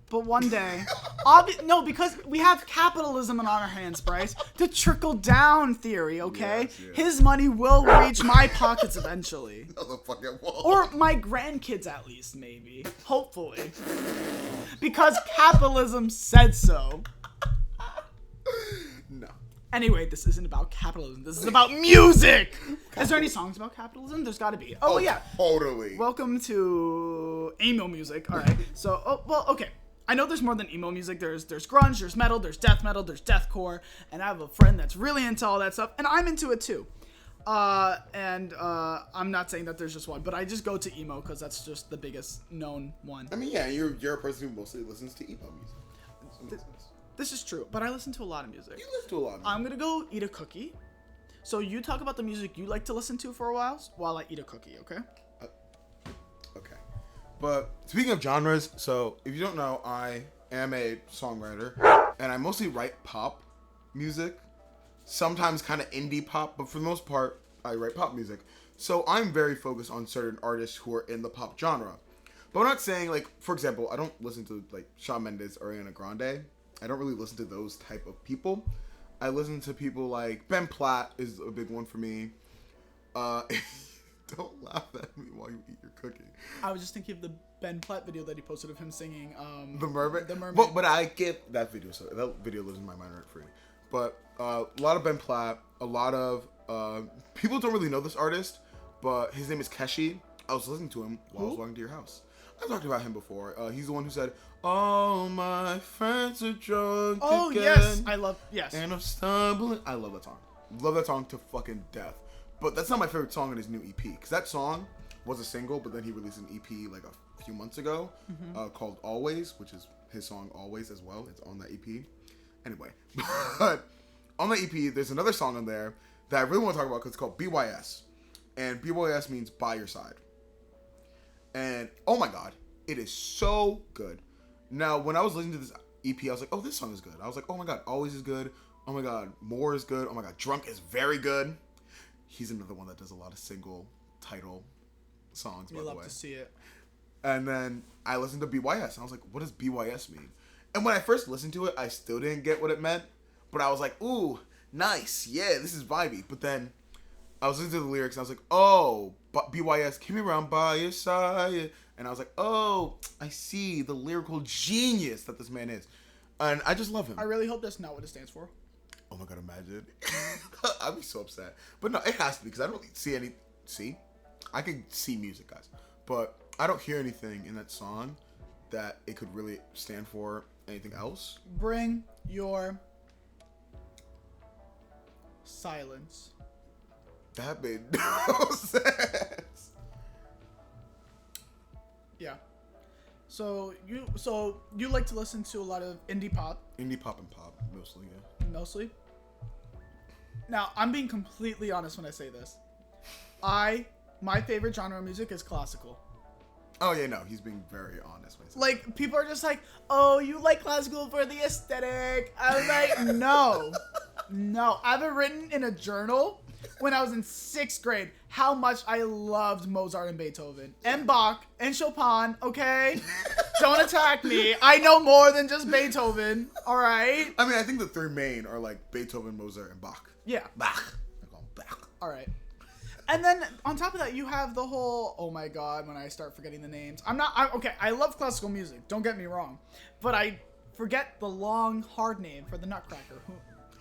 Speaker 2: one day... no, because we have capitalism on our hands, Bryce. The trickle-down theory, okay? Yes. His money will reach my pockets eventually.
Speaker 1: Motherfucking wall.
Speaker 2: Or my grandkids, at least, maybe. Hopefully. Because capitalism said so.
Speaker 1: No.
Speaker 2: Anyway, this isn't about capitalism. This is about music! Is there any songs about capitalism? There's gotta be. Oh, yeah.
Speaker 1: Totally.
Speaker 2: Welcome to emo music. All right. So, okay. I know there's more than emo music. There's grunge, there's metal, there's death metal, there's deathcore, and I have a friend that's really into all that stuff, and I'm into it too. I'm not saying that there's just one, but I just go to emo because that's just the biggest known one.
Speaker 1: I mean, yeah, you're a person who mostly listens to emo music.
Speaker 2: This is true, but I listen to a lot of music.
Speaker 1: You listen to a lot of music.
Speaker 2: I'm gonna go eat a cookie. So you talk about the music you like to listen to for a while I eat a cookie, okay?
Speaker 1: Okay. But speaking of genres, so if you don't know, I am a songwriter, and I mostly write pop music, sometimes kind of indie pop, but for the most part, I write pop music. So I'm very focused on certain artists who are in the pop genre. But I'm not saying, like, for example, I don't listen to, like, Shawn Mendes or Ariana Grande. I don't really listen to those type of people. I listen to people like Ben Platt is a big one for me. Don't laugh at me while you eat your cookie.
Speaker 2: I was just thinking of the Ben Platt video that he posted of him singing
Speaker 1: The Mermaid.
Speaker 2: The Mermaid.
Speaker 1: But I get that video, so that video lives in my mind rent free. But a lot of Ben Platt, a lot of people don't really know this artist, but his name is Keshi. I was listening to him while I was walking to your house. I talked about him before. He's the one who said, "All my friends are drunk again."
Speaker 2: Yes, yes.
Speaker 1: And I'm stumbling. I love that song. Love that song to fucking death. But that's not my favorite song in his new EP. Because that song was a single, but then he released an EP like a few months ago called Always, which is his song Always as well. It's on that EP. Anyway, but on the EP, there's another song on there that I really want to talk about because it's called BYS. And BYS means by your side. And oh my god, it is so good. Now, when I was listening to this EP, I was like, oh, this song is good. I was like, oh my god, Always is good. Oh my god, More is good. Oh my god, Drunk is very good. He's another one that does a lot of single title songs, by the way.
Speaker 2: We love to see it.
Speaker 1: And then I listened to BYS, and I was like, what does BYS mean? And when I first listened to it, I still didn't get what it meant. But I was like, ooh, nice. Yeah, this is vibey. But then I was listening to the lyrics, and I was like, oh, but BYS, keep me around by your side. And I was like, oh, I see the lyrical genius that this man is. And I just love him.
Speaker 2: I really hope that's not what it stands for.
Speaker 1: Oh my god, imagine. I'd be so upset. But no, it has to be, because I don't see any... See? I can see music, guys. But I don't hear anything in that song that it could really stand for anything else.
Speaker 2: Bring your silence.
Speaker 1: That made no sense.
Speaker 2: Yeah. So you like to listen to a lot of indie pop.
Speaker 1: Indie pop and pop, mostly, yeah.
Speaker 2: Mostly. Now, I'm being completely honest when I say this. My favorite genre of music is classical.
Speaker 1: Oh yeah, no, he's being very honest when he says
Speaker 2: Like, people are just like, oh, you like classical for the aesthetic. I was like, no. I have it written in a journal when I was in 6th grade how much I loved Mozart and Beethoven and Bach and Chopin, okay? Don't attack me. I know more than just Beethoven, all right?
Speaker 1: I mean, I think the three main are like Beethoven, Mozart, and Bach.
Speaker 2: Yeah.
Speaker 1: Bach. I call him Bach.
Speaker 2: All right. And then on top of that, you have the whole, oh my god, when I start forgetting the names. Okay, I love classical music, don't get me wrong. But I forget the long, hard name for the Nutcracker.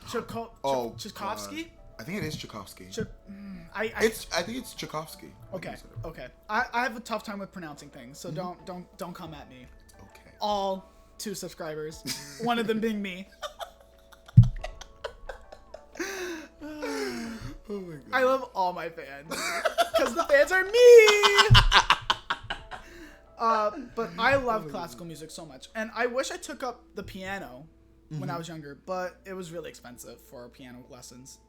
Speaker 2: Tchaikovsky?
Speaker 1: I think it is Tchaikovsky.
Speaker 2: I
Speaker 1: think it's Tchaikovsky.
Speaker 2: Okay. I have a tough time with pronouncing things, so don't come at me.
Speaker 1: Okay.
Speaker 2: All 2 subscribers, one of them being me.
Speaker 1: Oh my god.
Speaker 2: I love all my fans because the fans are me. But I love classical music so much, and I wish I took up the piano when I was younger, but it was really expensive for piano lessons.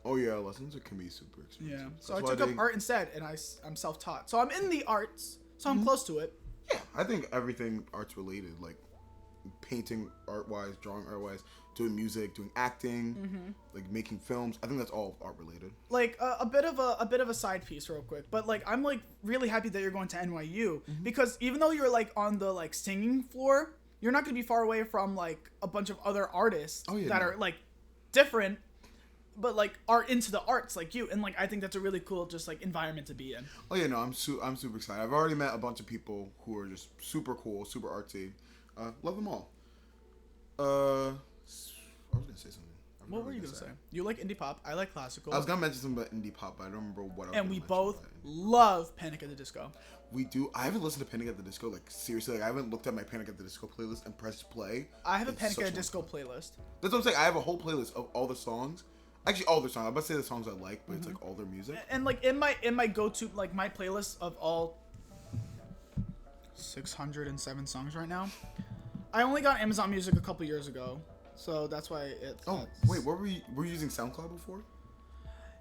Speaker 1: Oh yeah, lessons can be super expensive.
Speaker 2: Yeah, so I took up art instead, and I'm self-taught. So I'm in the arts, so I'm close to it.
Speaker 1: Yeah, I think everything arts related, like painting art-wise, drawing art-wise, doing music, doing acting, like making films. I think that's all art related.
Speaker 2: Like a bit of a side piece, real quick. But like I'm like really happy that you're going to NYU because even though you're like on the like singing floor, you're not going to be far away from like a bunch of other artists that are like different, but like are into the arts like you. And like I think that's a really cool just like environment to be in.
Speaker 1: Oh yeah, no, I'm super excited. I've already met a bunch of people who are just super cool, super artsy. Love them all. I was gonna say something.
Speaker 2: What were you gonna say? You like indie pop. I like classical.
Speaker 1: I was gonna mention something about indie pop, but I don't remember what.
Speaker 2: And we both love Panic at the Disco.
Speaker 1: We do. I haven't listened to Panic at the Disco like seriously. Like I haven't looked at my Panic at the Disco playlist and pressed play.
Speaker 2: I have a Panic at the Disco playlist.
Speaker 1: That's what I'm saying. I have a whole playlist of all the songs. Actually, all their songs. I'm about to say the songs I like, but it's like all their music.
Speaker 2: And like in my go-to like my playlist of all 607 songs right now. I only got Amazon Music a couple years ago, so that's why it's.
Speaker 1: Oh wait, were you using SoundCloud before?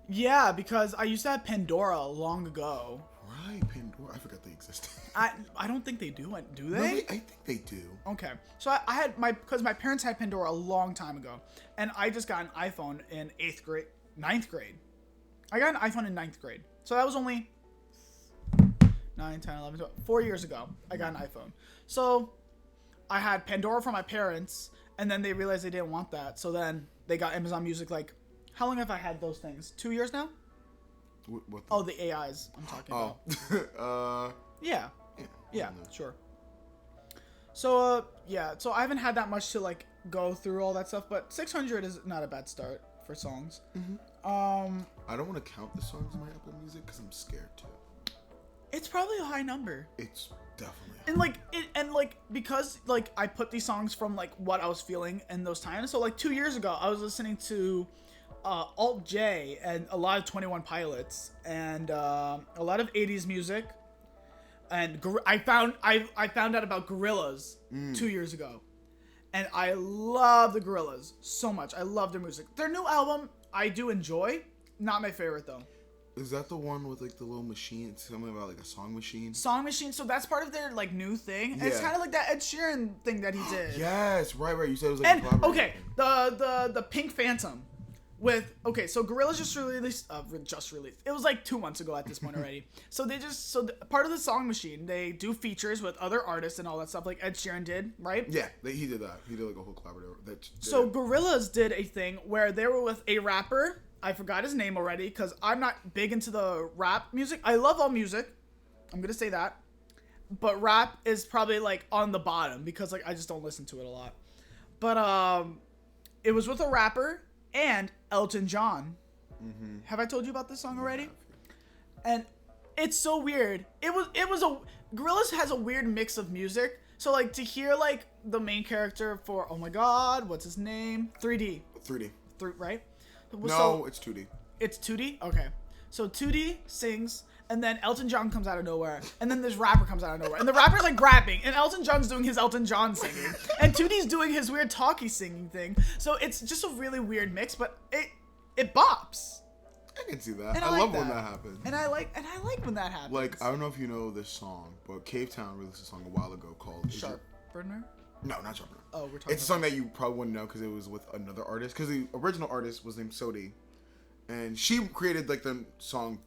Speaker 2: Yeah, because I used to have Pandora long ago.
Speaker 1: Right, Pandora. I forgot they existed.
Speaker 2: I don't think they do. Do they?
Speaker 1: No, I think they do.
Speaker 2: Okay, so I had because my parents had Pandora a long time ago, and I just got an iPhone in 9th grade. I got an iPhone in 9th grade, so that was only 9, 10, 11, 12, 4 years ago. I got an iPhone, so I had Pandora for my parents, and then they realized they didn't want that, so then they got Amazon Music. Like, how long have I had those things? 2 years now?
Speaker 1: What
Speaker 2: the AIs I'm talking about. Yeah, sure. So, so I haven't had that much to, like, go through all that stuff, but 600 is not a bad start for songs.
Speaker 1: I don't want to count the songs in my Apple Music because I'm scared to.
Speaker 2: It's probably a high number.
Speaker 1: It's definitely.
Speaker 2: And because like I put these songs from like what I was feeling in those times. So like 2 years ago, I was listening to Alt J and a lot of 21 Pilots and a lot of 80s music. And I found out about Gorillaz 2 years ago, and I love the Gorillaz so much. I love their music. Their new album I do enjoy. Not my favorite though.
Speaker 1: Is that the one with like the little machine? It's something about like a song machine.
Speaker 2: Song Machine. So that's part of their like new thing.
Speaker 1: Yeah.
Speaker 2: It's kind of like that Ed Sheeran thing that he did.
Speaker 1: Yes, right. You said it was like.
Speaker 2: And okay, the Pink Phantom. So Gorillaz just released. It was like 2 months ago at this point already. So part of the Song Machine, they do features with other artists and all that stuff, like Ed Sheeran did, right?
Speaker 1: Yeah, he did that. He did like a whole collaborative.
Speaker 2: So Gorillaz did a thing where they were with a rapper. I forgot his name already because I'm not big into the rap music. I love all music. I'm gonna say that, but rap is probably like on the bottom because like I just don't listen to it a lot. But it was with a rapper and Elton John. Mm-hmm. Have I told you about this song already? And it's so weird. Gorillaz has a weird mix of music. So like to hear like the main character for, oh my god, what's his name? 3D. Right?
Speaker 1: No, it's 2D.
Speaker 2: It's 2D? Okay. So 2D sings, and then Elton John comes out of nowhere, and then this rapper comes out of nowhere, and the rapper's like rapping, and Elton John's doing his Elton John singing, and 2D's doing his weird talky singing thing. So it's just a really weird mix, but it bops.
Speaker 1: I can see that.
Speaker 2: And
Speaker 1: I love when that happens.
Speaker 2: And I like when that happens.
Speaker 1: Like, I don't know if you know this song, but Cave Town released a song a while ago called
Speaker 2: Sharpener?
Speaker 1: No, not Sharpener.
Speaker 2: Oh, we're talking.
Speaker 1: It's a song that you probably wouldn't know because it was with another artist. Because the original artist was named Sodi, and she created like the song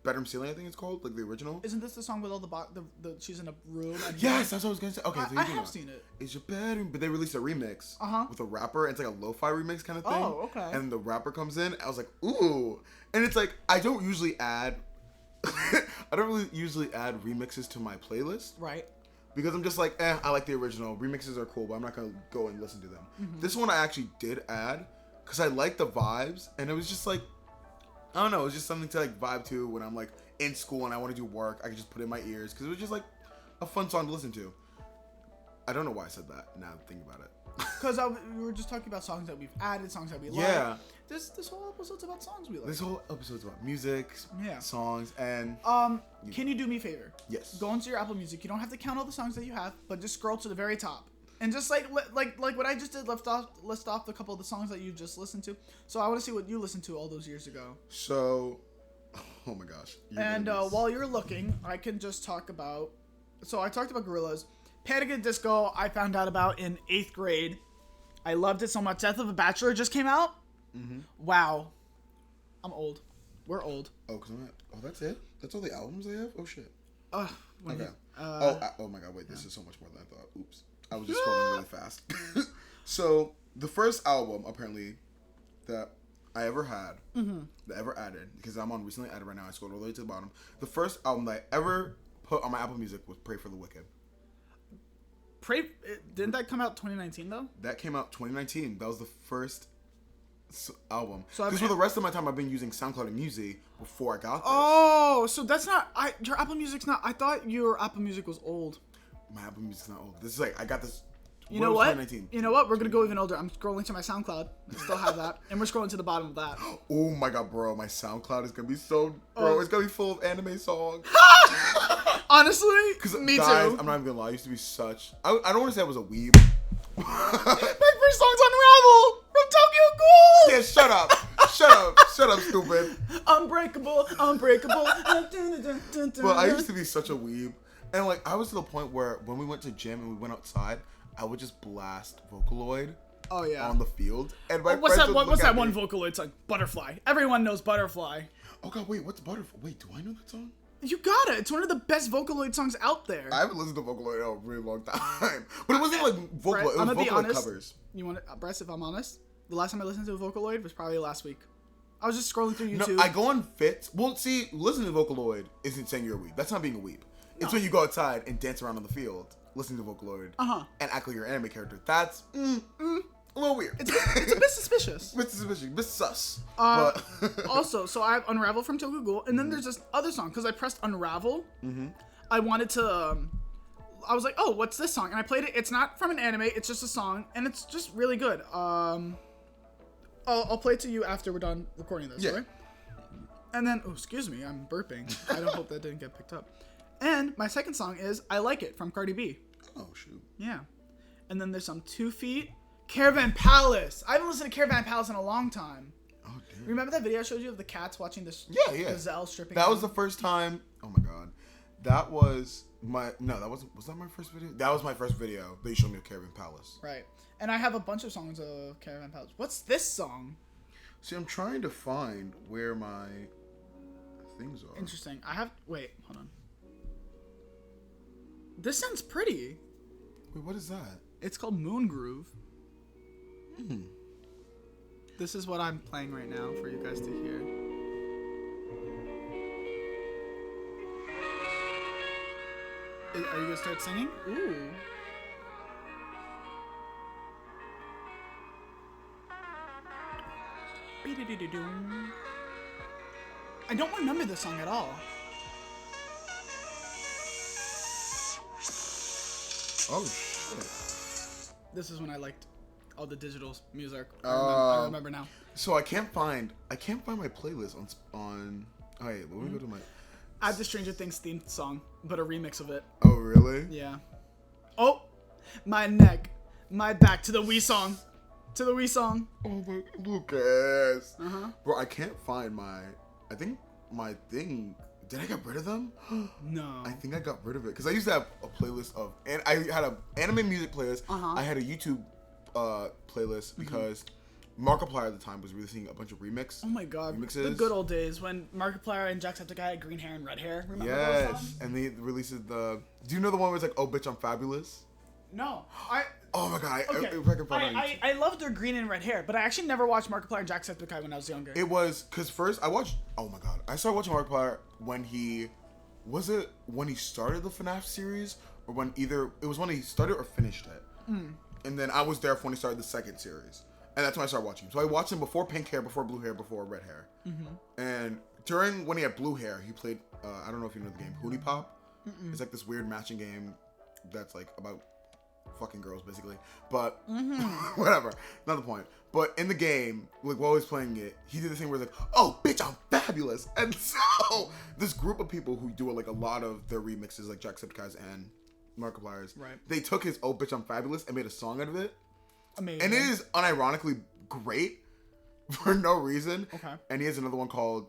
Speaker 1: "Bedroom Ceiling." I think it's called, like the original.
Speaker 2: Isn't this the song with all the she's in a room? And
Speaker 1: yes, that's what I was gonna say. Okay, so
Speaker 2: I have seen it.
Speaker 1: It's your bedroom, but they released a remix
Speaker 2: Uh-huh.
Speaker 1: with a rapper. And it's like a lo-fi remix kind of thing.
Speaker 2: Oh, okay.
Speaker 1: And the rapper comes in. I was like, ooh, and it's like I don't usually add. I don't really usually add remixes to my playlist.
Speaker 2: Right.
Speaker 1: Because I'm just like, I like the original. Remixes are cool, but I'm not going to go and listen to them. Mm-hmm. This one I actually did add because I like the vibes. And it was just like, I don't know. It was just something to like vibe to when I'm like in school and I want to do work. I can just put it in my ears because it was just like a fun song to listen to. I don't know why I said that now think about it.
Speaker 2: Because we were just talking about songs that we've added, songs that we like.
Speaker 1: Yeah.
Speaker 2: This whole episode's about songs we like.
Speaker 1: This whole episode's about music, songs, and...
Speaker 2: Can you do me a favor?
Speaker 1: Yes.
Speaker 2: Go into your Apple Music. You don't have to count all the songs that you have, but just scroll to the very top. And just like what I just did, list off a couple of the songs that you just listened to. So I want to see what you listened to all those years ago.
Speaker 1: So... Oh my gosh.
Speaker 2: And while you're looking, I can just talk about... So I talked about Gorillaz. Panic at the Disco, I found out about in 8th grade. I loved it so much. Death of a Bachelor just came out. Mm-hmm. Wow. I'm old. We're old.
Speaker 1: Oh, that's it? That's all the albums they have? Oh, shit. Okay. Oh my god, wait, this is so much more than I thought. Oops. I was just scrolling really fast. So, the first album, apparently, that I ever had, that I ever added, because I'm on recently added right now, I scrolled all the way to the bottom. The first album that I ever put on my Apple Music was Pray for the Wicked.
Speaker 2: Didn't that come out 2019 though?
Speaker 1: That came out 2019. That was the first album.
Speaker 2: So
Speaker 1: for the rest of my time, I've been using SoundCloud and Music before I got this.
Speaker 2: Oh, so that's not your Apple Music's not. I thought your Apple Music was old.
Speaker 1: My Apple Music's not old. This is like I got this.
Speaker 2: You know what? You know what? We're gonna go even older. I'm scrolling to my SoundCloud. I still have that, and we're scrolling to the bottom of that.
Speaker 1: Oh my god, bro! My SoundCloud is gonna be so, bro. It's gonna be full of anime songs.
Speaker 2: Honestly, me
Speaker 1: guys,
Speaker 2: too.
Speaker 1: I'm not even gonna lie. I used to be such. I don't want to say I was a weeb.
Speaker 2: My first song's Unravel from Tokyo Ghoul.
Speaker 1: Yeah, shut up, stupid.
Speaker 2: Unbreakable.
Speaker 1: But I used to be such a weeb, and like I was to the point where when we went to gym and we went outside, I would just blast Vocaloid.
Speaker 2: Oh yeah.
Speaker 1: On the field, and my
Speaker 2: what's that one Vocaloid song? Butterfly. Everyone knows Butterfly.
Speaker 1: Oh god, wait, what's Butterfly? Wait, do I know that song?
Speaker 2: You got it. It's one of the best Vocaloid songs out there.
Speaker 1: I haven't listened to Vocaloid in a really long time, but it wasn't like Vocaloid. It was Vocaloid covers.
Speaker 2: You want to, Brett? If I'm honest, the last time I listened to Vocaloid was probably last week. I was just scrolling through YouTube.
Speaker 1: No, I go on fits. Well, see, listening to Vocaloid isn't saying you're a weeb. That's not being a weeb. No. It's when you go outside and dance around on the field, listening to Vocaloid, and act like you're an anime character. That's a little weird.
Speaker 2: It's a bit suspicious.
Speaker 1: A bit sus.
Speaker 2: But also, so I have Unravel from Tokyo Ghoul, and then there's this other song, because I pressed Unravel. Mm-hmm. I wanted to, I was like, oh, what's this song? And I played it. It's not from an anime. It's just a song, and it's just really good. I'll play it to you after we're done recording this, right? And then, oh, excuse me, I'm burping. I don't hope that didn't get picked up. And my second song is I Like It from Cardi B.
Speaker 1: Oh, shoot.
Speaker 2: Yeah. And then there's some 2 Feet. Caravan Palace. I haven't listened to Caravan Palace in a long time.
Speaker 1: Oh damn.
Speaker 2: Remember that video I showed you of the cats watching the gazelle stripping?
Speaker 1: That was the first time. Oh my god. That was my was that my first video? That was my first video that you showed me of Caravan Palace.
Speaker 2: Right. And I have a bunch of songs of Caravan Palace. What's this song?
Speaker 1: See, I'm trying to find where my things are.
Speaker 2: Interesting. Wait, hold on. This sounds pretty.
Speaker 1: Wait, what is that?
Speaker 2: It's called Moon Groove. This is what I'm playing right now for you guys to hear. Are you gonna start singing? Ooh. I don't remember this song at all.
Speaker 1: Oh shit.
Speaker 2: This is when I liked all the digital music. I remember now.
Speaker 1: So I can't find my playlist on. Oh wait, let me go to my.
Speaker 2: I have the Stranger Things themed song, but a remix of it.
Speaker 1: Oh really?
Speaker 2: Yeah. Oh, my neck, my back to the Wii song. To the Wii song.
Speaker 1: Oh my Lucas.
Speaker 2: Uh-huh.
Speaker 1: Bro, I can't find I think my thing. Did I get rid of them?
Speaker 2: No.
Speaker 1: I think I got rid of it because I used to have a playlist of, and I had an anime music playlist.
Speaker 2: Uh-huh.
Speaker 1: I had a YouTube playlist because Markiplier at the time was releasing a bunch of remix.
Speaker 2: Oh my god.
Speaker 1: Remixes.
Speaker 2: The good old days when Markiplier and Jacksepticeye had green hair and red hair. Remember
Speaker 1: Yes,
Speaker 2: those songs?
Speaker 1: and they releases do you know the one where it's like, oh bitch, I'm fabulous?
Speaker 2: No.
Speaker 1: Oh my god,
Speaker 2: Okay.
Speaker 1: if I can find it on YouTube.
Speaker 2: I loved their green and red hair, but I actually never watched Markiplier and Jacksepticeye when I was younger.
Speaker 1: It was because first I watched. Oh my god, I started watching Markiplier when he started the FNAF series, or when it was when he started or finished it. And then I was there for when he started the second series, and that's when I started watching. So I watched him before pink hair, before blue hair, before red hair. And during when he had blue hair, he played. I don't know if you know the game Hootie Pop. It's like this weird matching game that's like about fucking girls basically, but whatever, not the point. But in the game, like while he was playing it, he did this thing where he's like, oh bitch, I'm fabulous. And so this group of people who do like a lot of their remixes, like Jacksepticeye's and Markiplier's,
Speaker 2: Right.
Speaker 1: they took his oh bitch, I'm fabulous and made a song out of it.
Speaker 2: Amazing.
Speaker 1: And it is unironically great for no reason.
Speaker 2: Okay.
Speaker 1: And he has another one called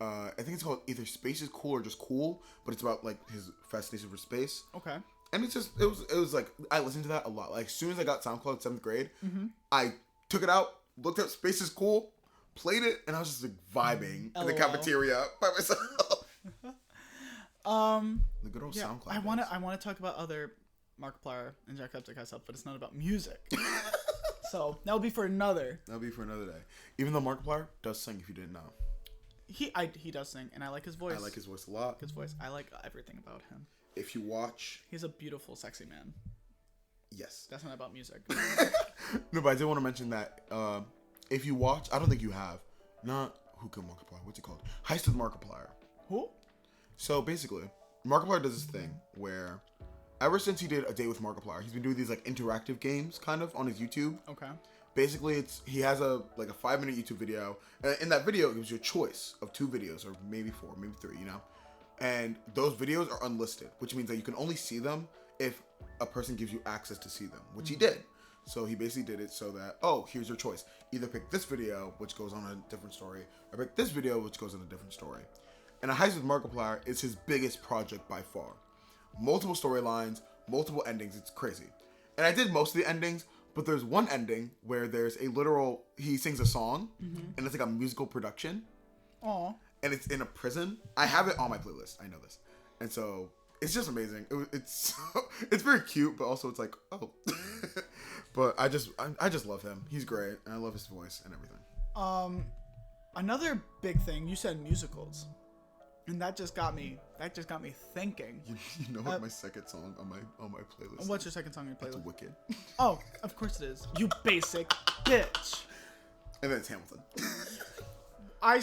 Speaker 1: I think it's called either Space is Cool or just Cool, but it's about like his fascination for space.
Speaker 2: Okay.
Speaker 1: And it's just it was like I listened to that a lot. Like as soon as I got SoundCloud 7th grade, I took it out, looked up Space is Cool, played it, and I was just like vibing in the cafeteria by myself. The good old SoundCloud.
Speaker 2: I want to talk about other Markiplier and Jacksepticeye stuff, but it's not about music. So that'll be for another.
Speaker 1: That'll be for another day. Even though Markiplier does sing, if you didn't know.
Speaker 2: He does sing, and I like his voice.
Speaker 1: I like his voice a lot.
Speaker 2: His voice. I like everything about him.
Speaker 1: If you watch,
Speaker 2: He's a beautiful, sexy man.
Speaker 1: yes.
Speaker 2: That's not about music.
Speaker 1: No, but I did want to mention that if you watch, I don't think you have, not Who Killed Markiplier, what's it called? Heist with Markiplier.
Speaker 2: Who?
Speaker 1: So basically, Markiplier does this thing where ever since he did A Day with Markiplier, he's been doing these like interactive games kind of on his YouTube.
Speaker 2: Okay.
Speaker 1: Basically, he has a 5-minute YouTube video. And in that video, it gives you a choice of 2 videos, or maybe 4, maybe 3, you know? And those videos are unlisted, which means that you can only see them if a person gives you access to see them, which he did. So he basically did it so that, oh, here's your choice. Either pick this video, which goes on a different story, or pick this video, which goes on a different story. And A Heist with Markiplier is his biggest project by far. Multiple storylines, multiple endings, it's crazy. And I did most of the endings, but there's one ending where there's he sings a song, and it's like a musical production.
Speaker 2: Aw.
Speaker 1: And it's in a prison. I have it on my playlist. I know this. And so it's just amazing. It's very cute, but also it's like, oh. But I just love him. He's great. And I love his voice and everything.
Speaker 2: Another big thing, you said musicals. And that just got me thinking.
Speaker 1: You know what my second song on my playlist?
Speaker 2: What's your second song on your playlist?
Speaker 1: It's Wicked.
Speaker 2: Oh, of course it is. You basic bitch.
Speaker 1: And then it's Hamilton.
Speaker 2: I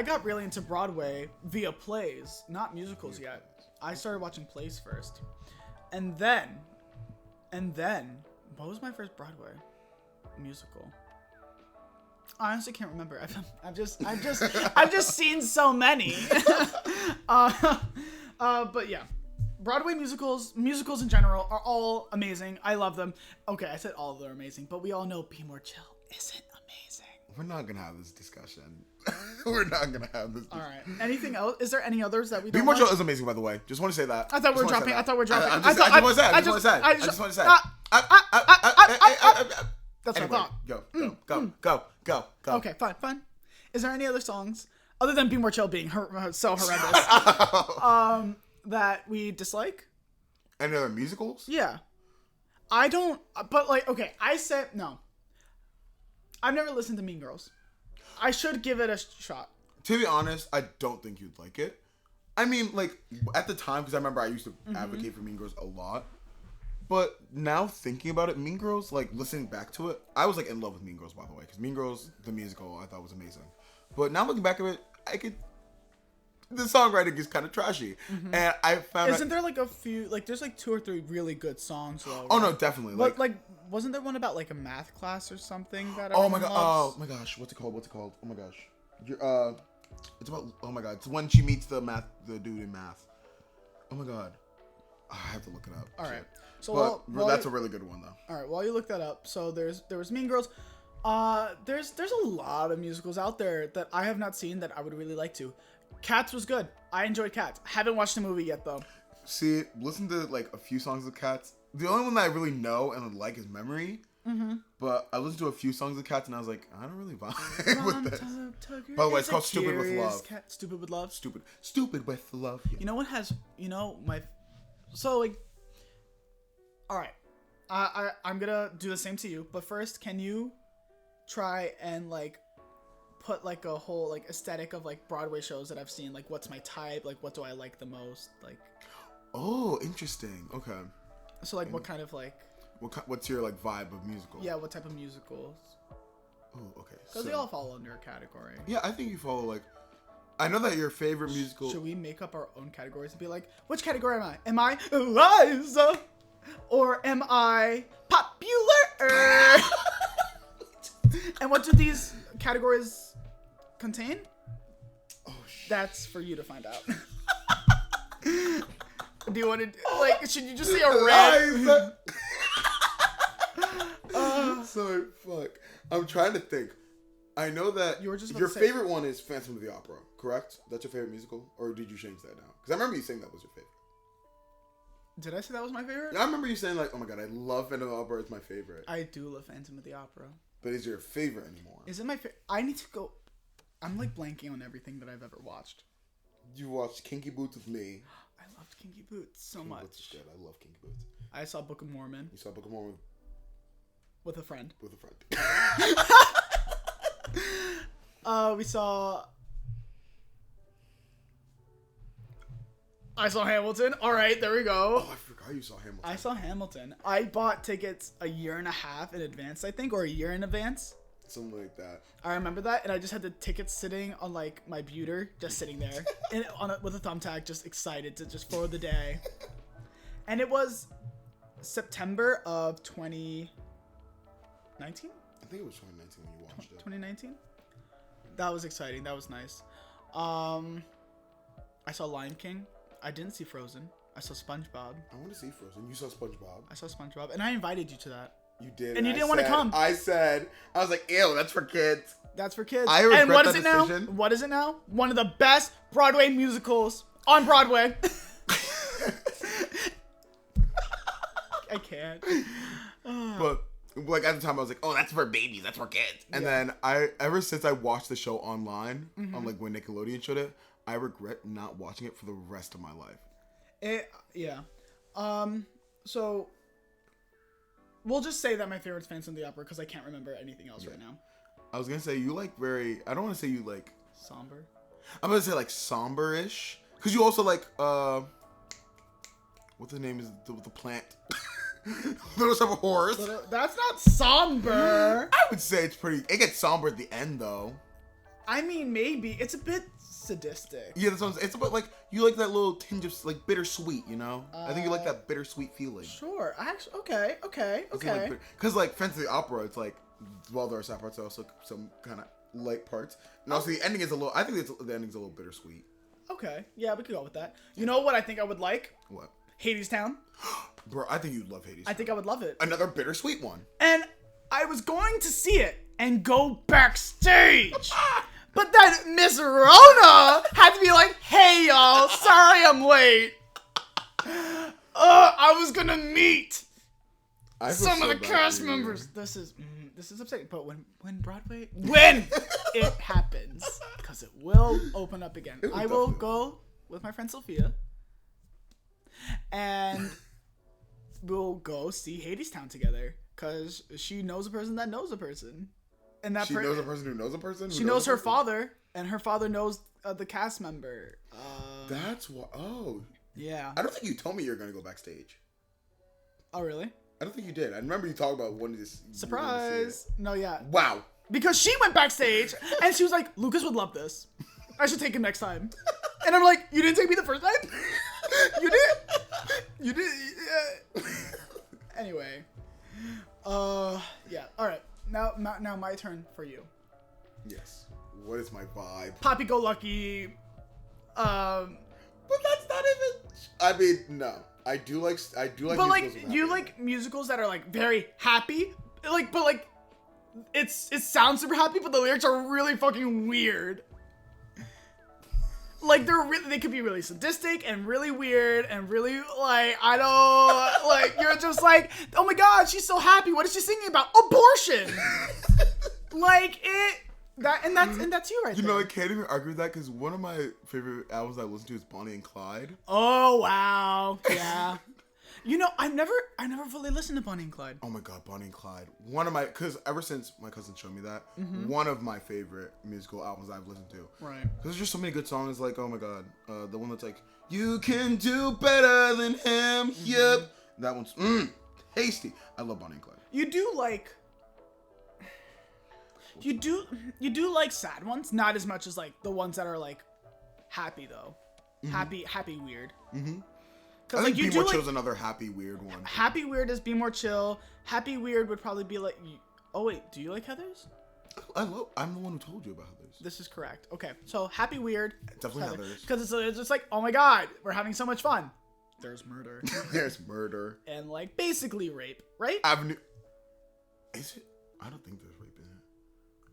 Speaker 2: got really into Broadway via plays, not musicals yet. I started watching plays first. And then, what was my first Broadway musical? I honestly can't remember. I've just seen so many. But yeah, Broadway musicals in general are all amazing. I love them. Okay, I said all of them are amazing, but we all know Be More Chill isn't amazing.
Speaker 1: We're not gonna have this discussion. We're not gonna have this.
Speaker 2: All right. Anything else? Is there any others that we
Speaker 1: Be
Speaker 2: don't
Speaker 1: More
Speaker 2: like?
Speaker 1: Chill is amazing, by the way. Just want to say that.
Speaker 2: I thought we were dropping. I thought we were dropping.
Speaker 1: I just want to say. That's what I thought. Go.
Speaker 2: Okay, fine. Is there any other songs other than "Be More Chill" being so horrendous that we dislike?
Speaker 1: Any other musicals?
Speaker 2: Yeah, I don't. But like, okay, I said no. I've never listened to Mean Girls. I should give it a shot.
Speaker 1: To be honest, I don't think you'd like it. I mean, like, at the time, because I remember I used to advocate for Mean Girls a lot. But now thinking about it, Mean Girls, like, listening back to it, I was, like, in love with Mean Girls, by the way. Because Mean Girls, the musical, I thought was amazing. But now looking back at it, the songwriting is kind of trashy. And I found
Speaker 2: Isn't there, like, a few, like, there's, like, 2 or 3 really good songs, though.
Speaker 1: Oh, no, definitely.
Speaker 2: Like, wasn't there one about, like, a math class or something that
Speaker 1: oh my
Speaker 2: everyone
Speaker 1: god!
Speaker 2: loves?
Speaker 1: Oh my gosh! What's it called? Oh my gosh! It's about. Oh my god! It's when she meets the dude in math. Oh my god! I have to look it up.
Speaker 2: All right. So
Speaker 1: but that's a really good one, though.
Speaker 2: All right. While you look that up, so there was Mean Girls. There's a lot of musicals out there that I have not seen that I would really like to. Cats was good. I enjoyed Cats. Haven't watched the movie yet though.
Speaker 1: See, listen to like a few songs of Cats. The only one that I really know and would like is Memory. But I listened to a few songs of Cats and I was like, I don't really vibe with this. By the way, it's called Stupid with Love.
Speaker 2: Stupid with Love.
Speaker 1: Stupid with Love. Yeah.
Speaker 2: You know what has? So like. All right, I'm gonna do the same to you. But first, can you try and like put like a whole like aesthetic of like Broadway shows that I've seen? Like, what's my type? Like, what do I like the most? Like.
Speaker 1: Oh, interesting. Okay.
Speaker 2: So like, what kind of like?
Speaker 1: What's your like vibe of musical?
Speaker 2: Yeah, what type of musicals?
Speaker 1: Oh, okay.
Speaker 2: Because they all fall under a category.
Speaker 1: Yeah, I think you follow like. I know that your favorite musical.
Speaker 2: Should we make up our own categories and be like, which category am I? Am I Liza? Or am I popular? And what do these categories contain?
Speaker 1: Oh shit.
Speaker 2: That's for you to find out. Do you want to like? Should you just say a red?
Speaker 1: Sorry, fuck. I'm trying to think. I know that
Speaker 2: you were just
Speaker 1: your favorite one is Phantom of the Opera, correct? That's your favorite musical, or did you change that now? Because I remember you saying that was your favorite.
Speaker 2: Did I say that was my favorite?
Speaker 1: I remember you saying like, "Oh my god, I love Phantom of the Opera. It's my favorite."
Speaker 2: I do love Phantom of the Opera.
Speaker 1: But is it your favorite anymore?
Speaker 2: Is it my favorite? I need to go. I'm like blanking on everything that I've ever watched.
Speaker 1: You watched Kinky Boots with me.
Speaker 2: I loved Kinky Boots so much.
Speaker 1: Boots is good. I love Kinky Boots.
Speaker 2: I saw Book of Mormon.
Speaker 1: You saw Book of Mormon
Speaker 2: with a friend.
Speaker 1: With a friend.
Speaker 2: We saw. I saw Hamilton. All right, there we go.
Speaker 1: Oh, I forgot you saw Hamilton.
Speaker 2: I saw Hamilton. I bought tickets a year and a half in advance, I think, or a year in advance.
Speaker 1: Something like that.
Speaker 2: I remember that, and I just had the tickets sitting on like my buter, just sitting there, with a thumbtack, just excited to just for the day. And it was September of 2019.
Speaker 1: I think it was 2019 when you watched it.
Speaker 2: 2019. That was exciting. That was nice. I saw Lion King. I didn't see Frozen. I saw SpongeBob.
Speaker 1: I want to see Frozen. You saw SpongeBob.
Speaker 2: I saw SpongeBob, and I invited you to that.
Speaker 1: You did.
Speaker 2: And you didn't want to come.
Speaker 1: I was like, ew, that's for kids.
Speaker 2: That's for kids.
Speaker 1: I regret
Speaker 2: and what
Speaker 1: that
Speaker 2: is it
Speaker 1: decision.
Speaker 2: now? What is it now? One of the best Broadway musicals on Broadway. I can't.
Speaker 1: But like at the time I was like, oh, that's for babies, that's for kids. And then ever since I watched the show online, on like when Nickelodeon showed it, I regret not watching it for the rest of my life.
Speaker 2: So we'll just say that my favorite is Phantom of the Opera because I can't remember anything else right now.
Speaker 1: I was gonna say you like I don't want to say you like
Speaker 2: somber.
Speaker 1: I'm gonna say like somber-ish because you also like what the name is the plant. Little Shop of Horrors.
Speaker 2: That's not somber.
Speaker 1: I would say it gets somber at the end though. I
Speaker 2: mean, maybe it's a bit sadistic.
Speaker 1: Yeah, that's what I'm saying. It's about like you like that little tinge of like bittersweet, you know. I think you like that bittersweet feeling.
Speaker 2: Sure. Actually, okay.
Speaker 1: Because like Phantom of the Opera, it's like there are sad parts, also some kind of light parts, and also the ending is a little. I think the ending's a little bittersweet.
Speaker 2: Okay. Yeah, we could go with that. You know what I think I would like?
Speaker 1: What?
Speaker 2: Hadestown.
Speaker 1: Bro, I think you'd love Hades.
Speaker 2: I think I would love it.
Speaker 1: Another bittersweet one.
Speaker 2: And I was going to see it and go backstage. But then Miss Rona had to be like, hey, y'all, sorry I'm late. I was gonna meet some of the cast members. This is upsetting. But when it happens, because it will open up again, I will go with my friend Sophia, and we'll go see Hadestown together, because she knows a person that knows a person. And that
Speaker 1: she knows a person who knows a person?
Speaker 2: She knows her father, and her father knows the cast member.
Speaker 1: That's what... Oh.
Speaker 2: Yeah.
Speaker 1: I don't think you told me you were going to go backstage.
Speaker 2: Oh, really?
Speaker 1: I don't think you did. I remember you talking about wanting to...
Speaker 2: Surprise. No, yeah.
Speaker 1: Wow.
Speaker 2: Because she went backstage, and she was like, Lucas would love this. I should take him next time. And I'm like, you didn't take me the first time? You did? You did? Yeah. Anyway. Yeah. All right. Now my turn for you.
Speaker 1: Yes. What is my vibe?
Speaker 2: Poppy-go-lucky.
Speaker 1: But that's not even... I mean, no. I do like
Speaker 2: But
Speaker 1: musicals
Speaker 2: like,
Speaker 1: with
Speaker 2: you
Speaker 1: happy
Speaker 2: like musicals that are like very happy? Like, but like, it sounds super happy, but the lyrics are really fucking weird. Like, they could be really sadistic and really weird and really, like, I don't, like, you're just like, oh my god, she's so happy. What is she singing about? Abortion! Like, that's you right there.
Speaker 1: You know, I can't even argue with that, because one of my favorite albums I listen to is Bonnie and Clyde.
Speaker 2: Oh, wow. Yeah. You know, I never fully listened to Bonnie and Clyde.
Speaker 1: Oh my god, Bonnie and Clyde. Because ever since my cousin showed me that, one of my favorite musical albums I've listened to.
Speaker 2: Right.
Speaker 1: Because there's just so many good songs, like, oh my god, the one that's like, you can do better than him, yep. That one's, tasty. I love Bonnie and Clyde.
Speaker 2: You do like sad ones, not as much as like the ones that are like happy though. Happy weird.
Speaker 1: I think
Speaker 2: like,
Speaker 1: Be More Chill is another happy weird one.
Speaker 2: Happy weird is Be More Chill. Happy weird would probably be like, oh wait, do you like Heathers?
Speaker 1: I'm the one who told you about Heathers.
Speaker 2: This is correct. Okay, so happy weird.
Speaker 1: Definitely Heathers.
Speaker 2: Because it's just like, oh my god, we're having so much fun. There's murder.
Speaker 1: There's murder.
Speaker 2: And like basically rape, right?
Speaker 1: Avenue. Is it? I don't think there's rape in it.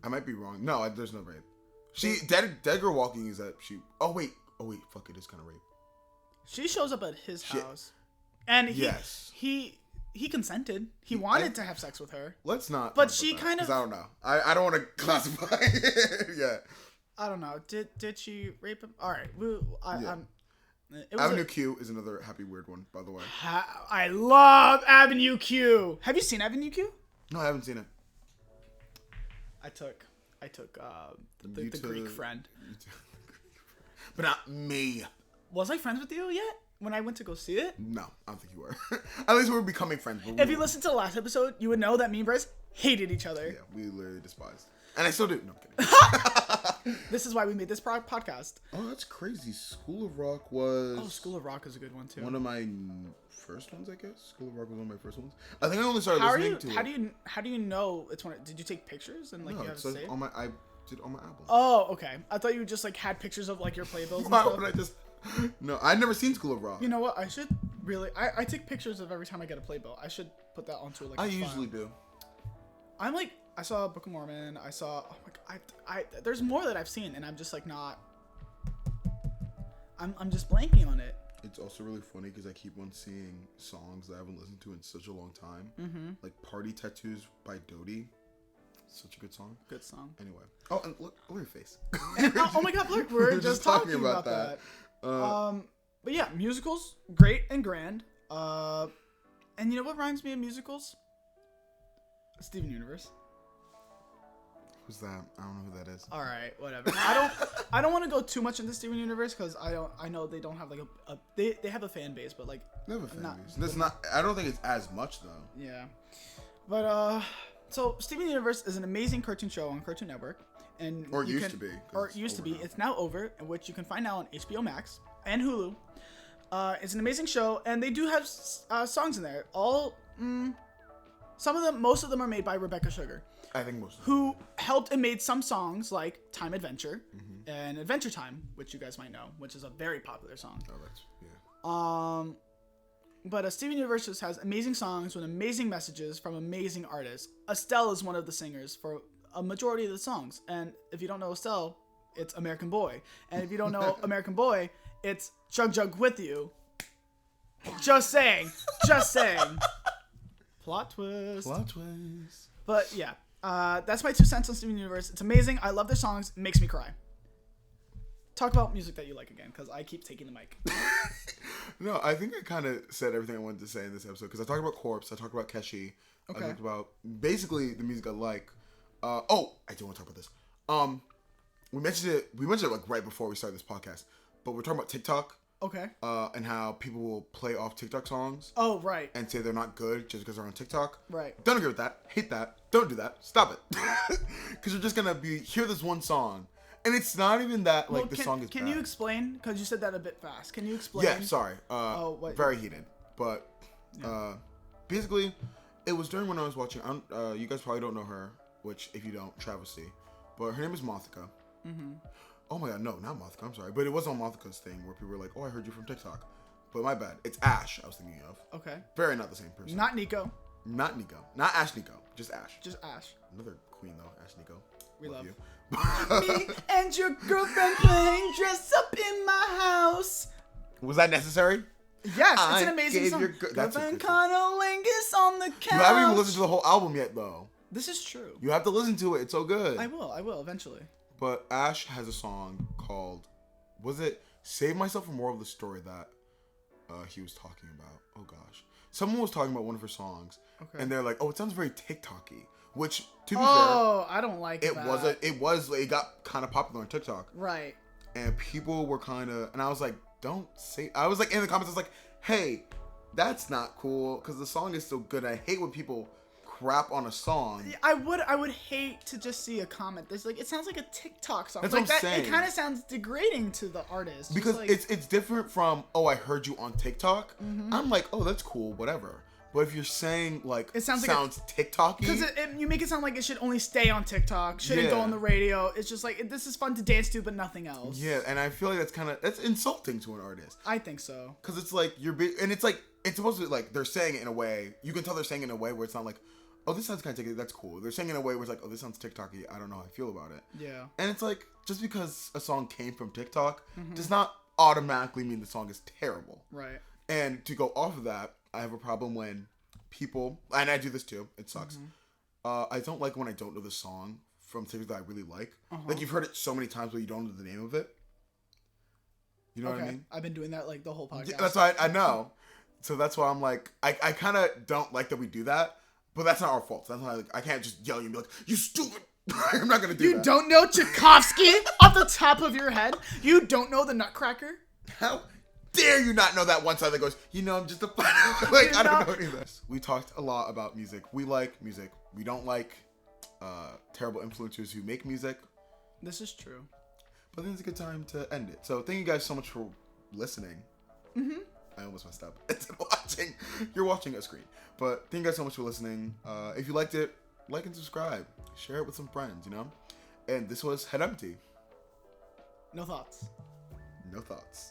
Speaker 1: I might be wrong. No, there's no rape. Dead Girl Walking is that she. Oh wait, fuck, it is kind of rape.
Speaker 2: She shows up at his house, and he consented. He wanted to have sex with her.
Speaker 1: Let's not.
Speaker 2: But she kind of.
Speaker 1: I don't know. I don't want to classify it. Yeah.
Speaker 2: I don't know. Did she rape him? All right.
Speaker 1: Avenue Q is another happy weird one, by the way.
Speaker 2: I love Avenue Q. Have you seen Avenue Q?
Speaker 1: No, I haven't seen it.
Speaker 2: I took the Greek friend.
Speaker 1: But not me.
Speaker 2: Was I friends with you yet when I went to go see it?
Speaker 1: No, I don't think you were. At least we were becoming friends.
Speaker 2: If you listened to the last episode, you would know that me and Bryce hated each other.
Speaker 1: Yeah, we literally despised. And I still do. No, I'm kidding.
Speaker 2: This is why we made this podcast.
Speaker 1: Oh, that's crazy. School of Rock was...
Speaker 2: Oh, School of Rock is a good one, too.
Speaker 1: One of my first ones, I guess. School of Rock was one of my first ones. I think I only started listening to it.
Speaker 2: How do you know it's one? Did you take pictures and like
Speaker 1: no,
Speaker 2: you have to save?
Speaker 1: I did on my album.
Speaker 2: Oh, okay. I thought you just like had pictures of like your playbills and
Speaker 1: Why
Speaker 2: stuff.
Speaker 1: would I just... No, I'd never seen School of Rock.
Speaker 2: You know what? I should really... I take pictures of every time I get a playbill. I should put that onto like a
Speaker 1: I
Speaker 2: file.
Speaker 1: usually do.
Speaker 2: I'm like... I saw Book of Mormon. I saw... Oh my god. There's more that I've seen, and I'm just like not... I'm just blanking on it.
Speaker 1: It's also really funny because I keep on seeing songs that I haven't listened to in such a long time. Like Party Tattoos by Dodie. Such a good song.
Speaker 2: Good song.
Speaker 1: Anyway. Oh, and look at your face.
Speaker 2: Oh my god, look, we're just talking about that. But yeah, musicals, great and grand. And you know what reminds me of musicals? Steven Universe.
Speaker 1: Who's that? I don't know who that is.
Speaker 2: All right, whatever. I don't want to go too much into Steven Universe because I know they don't have like they have a fan base, but like
Speaker 1: they have a fan base. That's not. I don't think it's as much though.
Speaker 2: Yeah, but so Steven Universe is an amazing cartoon show on Cartoon Network, and used to be. It's now over, in which you can find now on HBO Max and Hulu. It's an amazing show, and they do have songs in there. Most of them are made by Rebecca Sugar.
Speaker 1: I think most of them.
Speaker 2: Who helped and made some songs like Time Adventure and Adventure Time, which you guys might know, which is a very popular song.
Speaker 1: Oh, that's, yeah.
Speaker 2: But Steven Universe just has amazing songs with amazing messages from amazing artists. Estelle is one of the singers for a majority of the songs. And if you don't know Estelle, it's American Boy. And if you don't know American Boy, it's Jug Jug With You. Just saying. Just saying. Plot twist.
Speaker 1: Plot twist.
Speaker 2: But yeah, that's my 2 cents on Steven Universe. It's amazing. I love their songs. It makes me cry. Talk about music that you like again, because I keep taking the mic.
Speaker 1: No, I think I kind of said everything I wanted to say in this episode, because I talked about Corpse, I talked about Keshi,
Speaker 2: Okay.
Speaker 1: I talked about basically the music I like. I do want to talk about this. We mentioned it like right before we started this podcast, but we're talking about TikTok.
Speaker 2: Okay.
Speaker 1: And how people will play off TikTok songs.
Speaker 2: Oh, right.
Speaker 1: And say they're not good just because they're on TikTok.
Speaker 2: Right.
Speaker 1: Don't agree with that. Hate that. Don't do that. Stop it. Because you're just gonna hear this one song. And it's not even that, like, the song is
Speaker 2: Can
Speaker 1: bad.
Speaker 2: you explain? Because you said that a bit fast. Can you explain?
Speaker 1: Yeah, sorry.
Speaker 2: What?
Speaker 1: Very heated. But, basically, it was during when I was watching, you guys probably don't know her, which, if you don't, travesty. But her name is Mothika. Mm-hmm. Oh my god, no, not Mothika, I'm sorry. But it was on Mothika's thing where people were like, oh, I heard you from TikTok. But my bad. It's Ash I was thinking of.
Speaker 2: Okay.
Speaker 1: Very not the same person.
Speaker 2: Not Nico.
Speaker 1: Not Nico. Not Ash Nico. Just Ash.
Speaker 2: Just Ash.
Speaker 1: Another queen, though. Ash Nico.
Speaker 2: We love
Speaker 1: you.
Speaker 2: Me and your girlfriend playing dress up in my house.
Speaker 1: Was that necessary?
Speaker 2: Yes, it's an amazing song.
Speaker 1: That's a
Speaker 2: Girlfriend
Speaker 1: good song.
Speaker 2: Cunnilingus on the couch.
Speaker 1: You haven't even listened to the whole album yet, though.
Speaker 2: This is true.
Speaker 1: You have to listen to it. It's so good.
Speaker 2: I will eventually.
Speaker 1: But Ash has a song called, was it Save Myself from More of the Story that he was talking about? Oh gosh. Someone was talking about one of her songs.
Speaker 2: Okay.
Speaker 1: And they're like, oh, it sounds very TikTok-y. Which, to be
Speaker 2: fair, I don't like
Speaker 1: it
Speaker 2: that.
Speaker 1: it got kind of popular on TikTok.
Speaker 2: Right.
Speaker 1: And people were kind of, and I was like, I was like, in the comments, I was like, hey, that's not cool, because the song is still good. I hate when people crap on a song.
Speaker 2: I would hate to just see a comment that's like, it sounds like a TikTok song.
Speaker 1: That's
Speaker 2: like
Speaker 1: what I'm
Speaker 2: that,
Speaker 1: saying.
Speaker 2: It kind of sounds degrading to the artist.
Speaker 1: Because
Speaker 2: like,
Speaker 1: it's different from, oh, I heard you on TikTok.
Speaker 2: Mm-hmm.
Speaker 1: I'm like, oh, that's cool, whatever. But if you're saying, like,
Speaker 2: it sounds
Speaker 1: TikTok-y.
Speaker 2: Because you make it sound like it should only stay on TikTok, shouldn't go on the radio. It's just like, this is fun to dance to, but nothing else.
Speaker 1: Yeah, and I feel like that's insulting to an artist.
Speaker 2: I think so.
Speaker 1: Because it's like, and it's like, it's supposed to be like, they're saying it in a way, you can tell they're saying it in a way where it's not like, oh, this sounds kind of TikTok, that's cool. They're saying it in a way where it's like, oh, this sounds TikTok-y, I don't know how I feel about it.
Speaker 2: Yeah.
Speaker 1: And it's like, just because a song came from TikTok does not automatically mean the song is terrible.
Speaker 2: Right.
Speaker 1: And to go off of that, I have a problem when people, and I do this too, it sucks. I don't like when I don't know the song from things that I really like. Like, you've heard it so many times, but you don't know the name of it. You know what I mean?
Speaker 2: I've been doing that like the whole podcast.
Speaker 1: Yeah, that's why I know. So that's why I'm like, I kind of don't like that we do that, but that's not our fault. That's why I can't just yell at you and be like, you stupid. I'm not going to do that.
Speaker 2: You don't know Tchaikovsky off the top of your head? You don't know the Nutcracker?
Speaker 1: How dare you not know that one side that goes, I'm just a like, I don't know any of this. We talked a lot about music. We like music. We don't like terrible influencers who make music.
Speaker 2: This is true.
Speaker 1: But I think it's a good time to end it. So thank you guys so much for listening. I almost messed up. It's watching. You're watching a screen. But thank you guys so much for listening. If you liked it, like and subscribe. Share it with some friends, And this was Head Empty.
Speaker 2: No thoughts.
Speaker 1: No thoughts.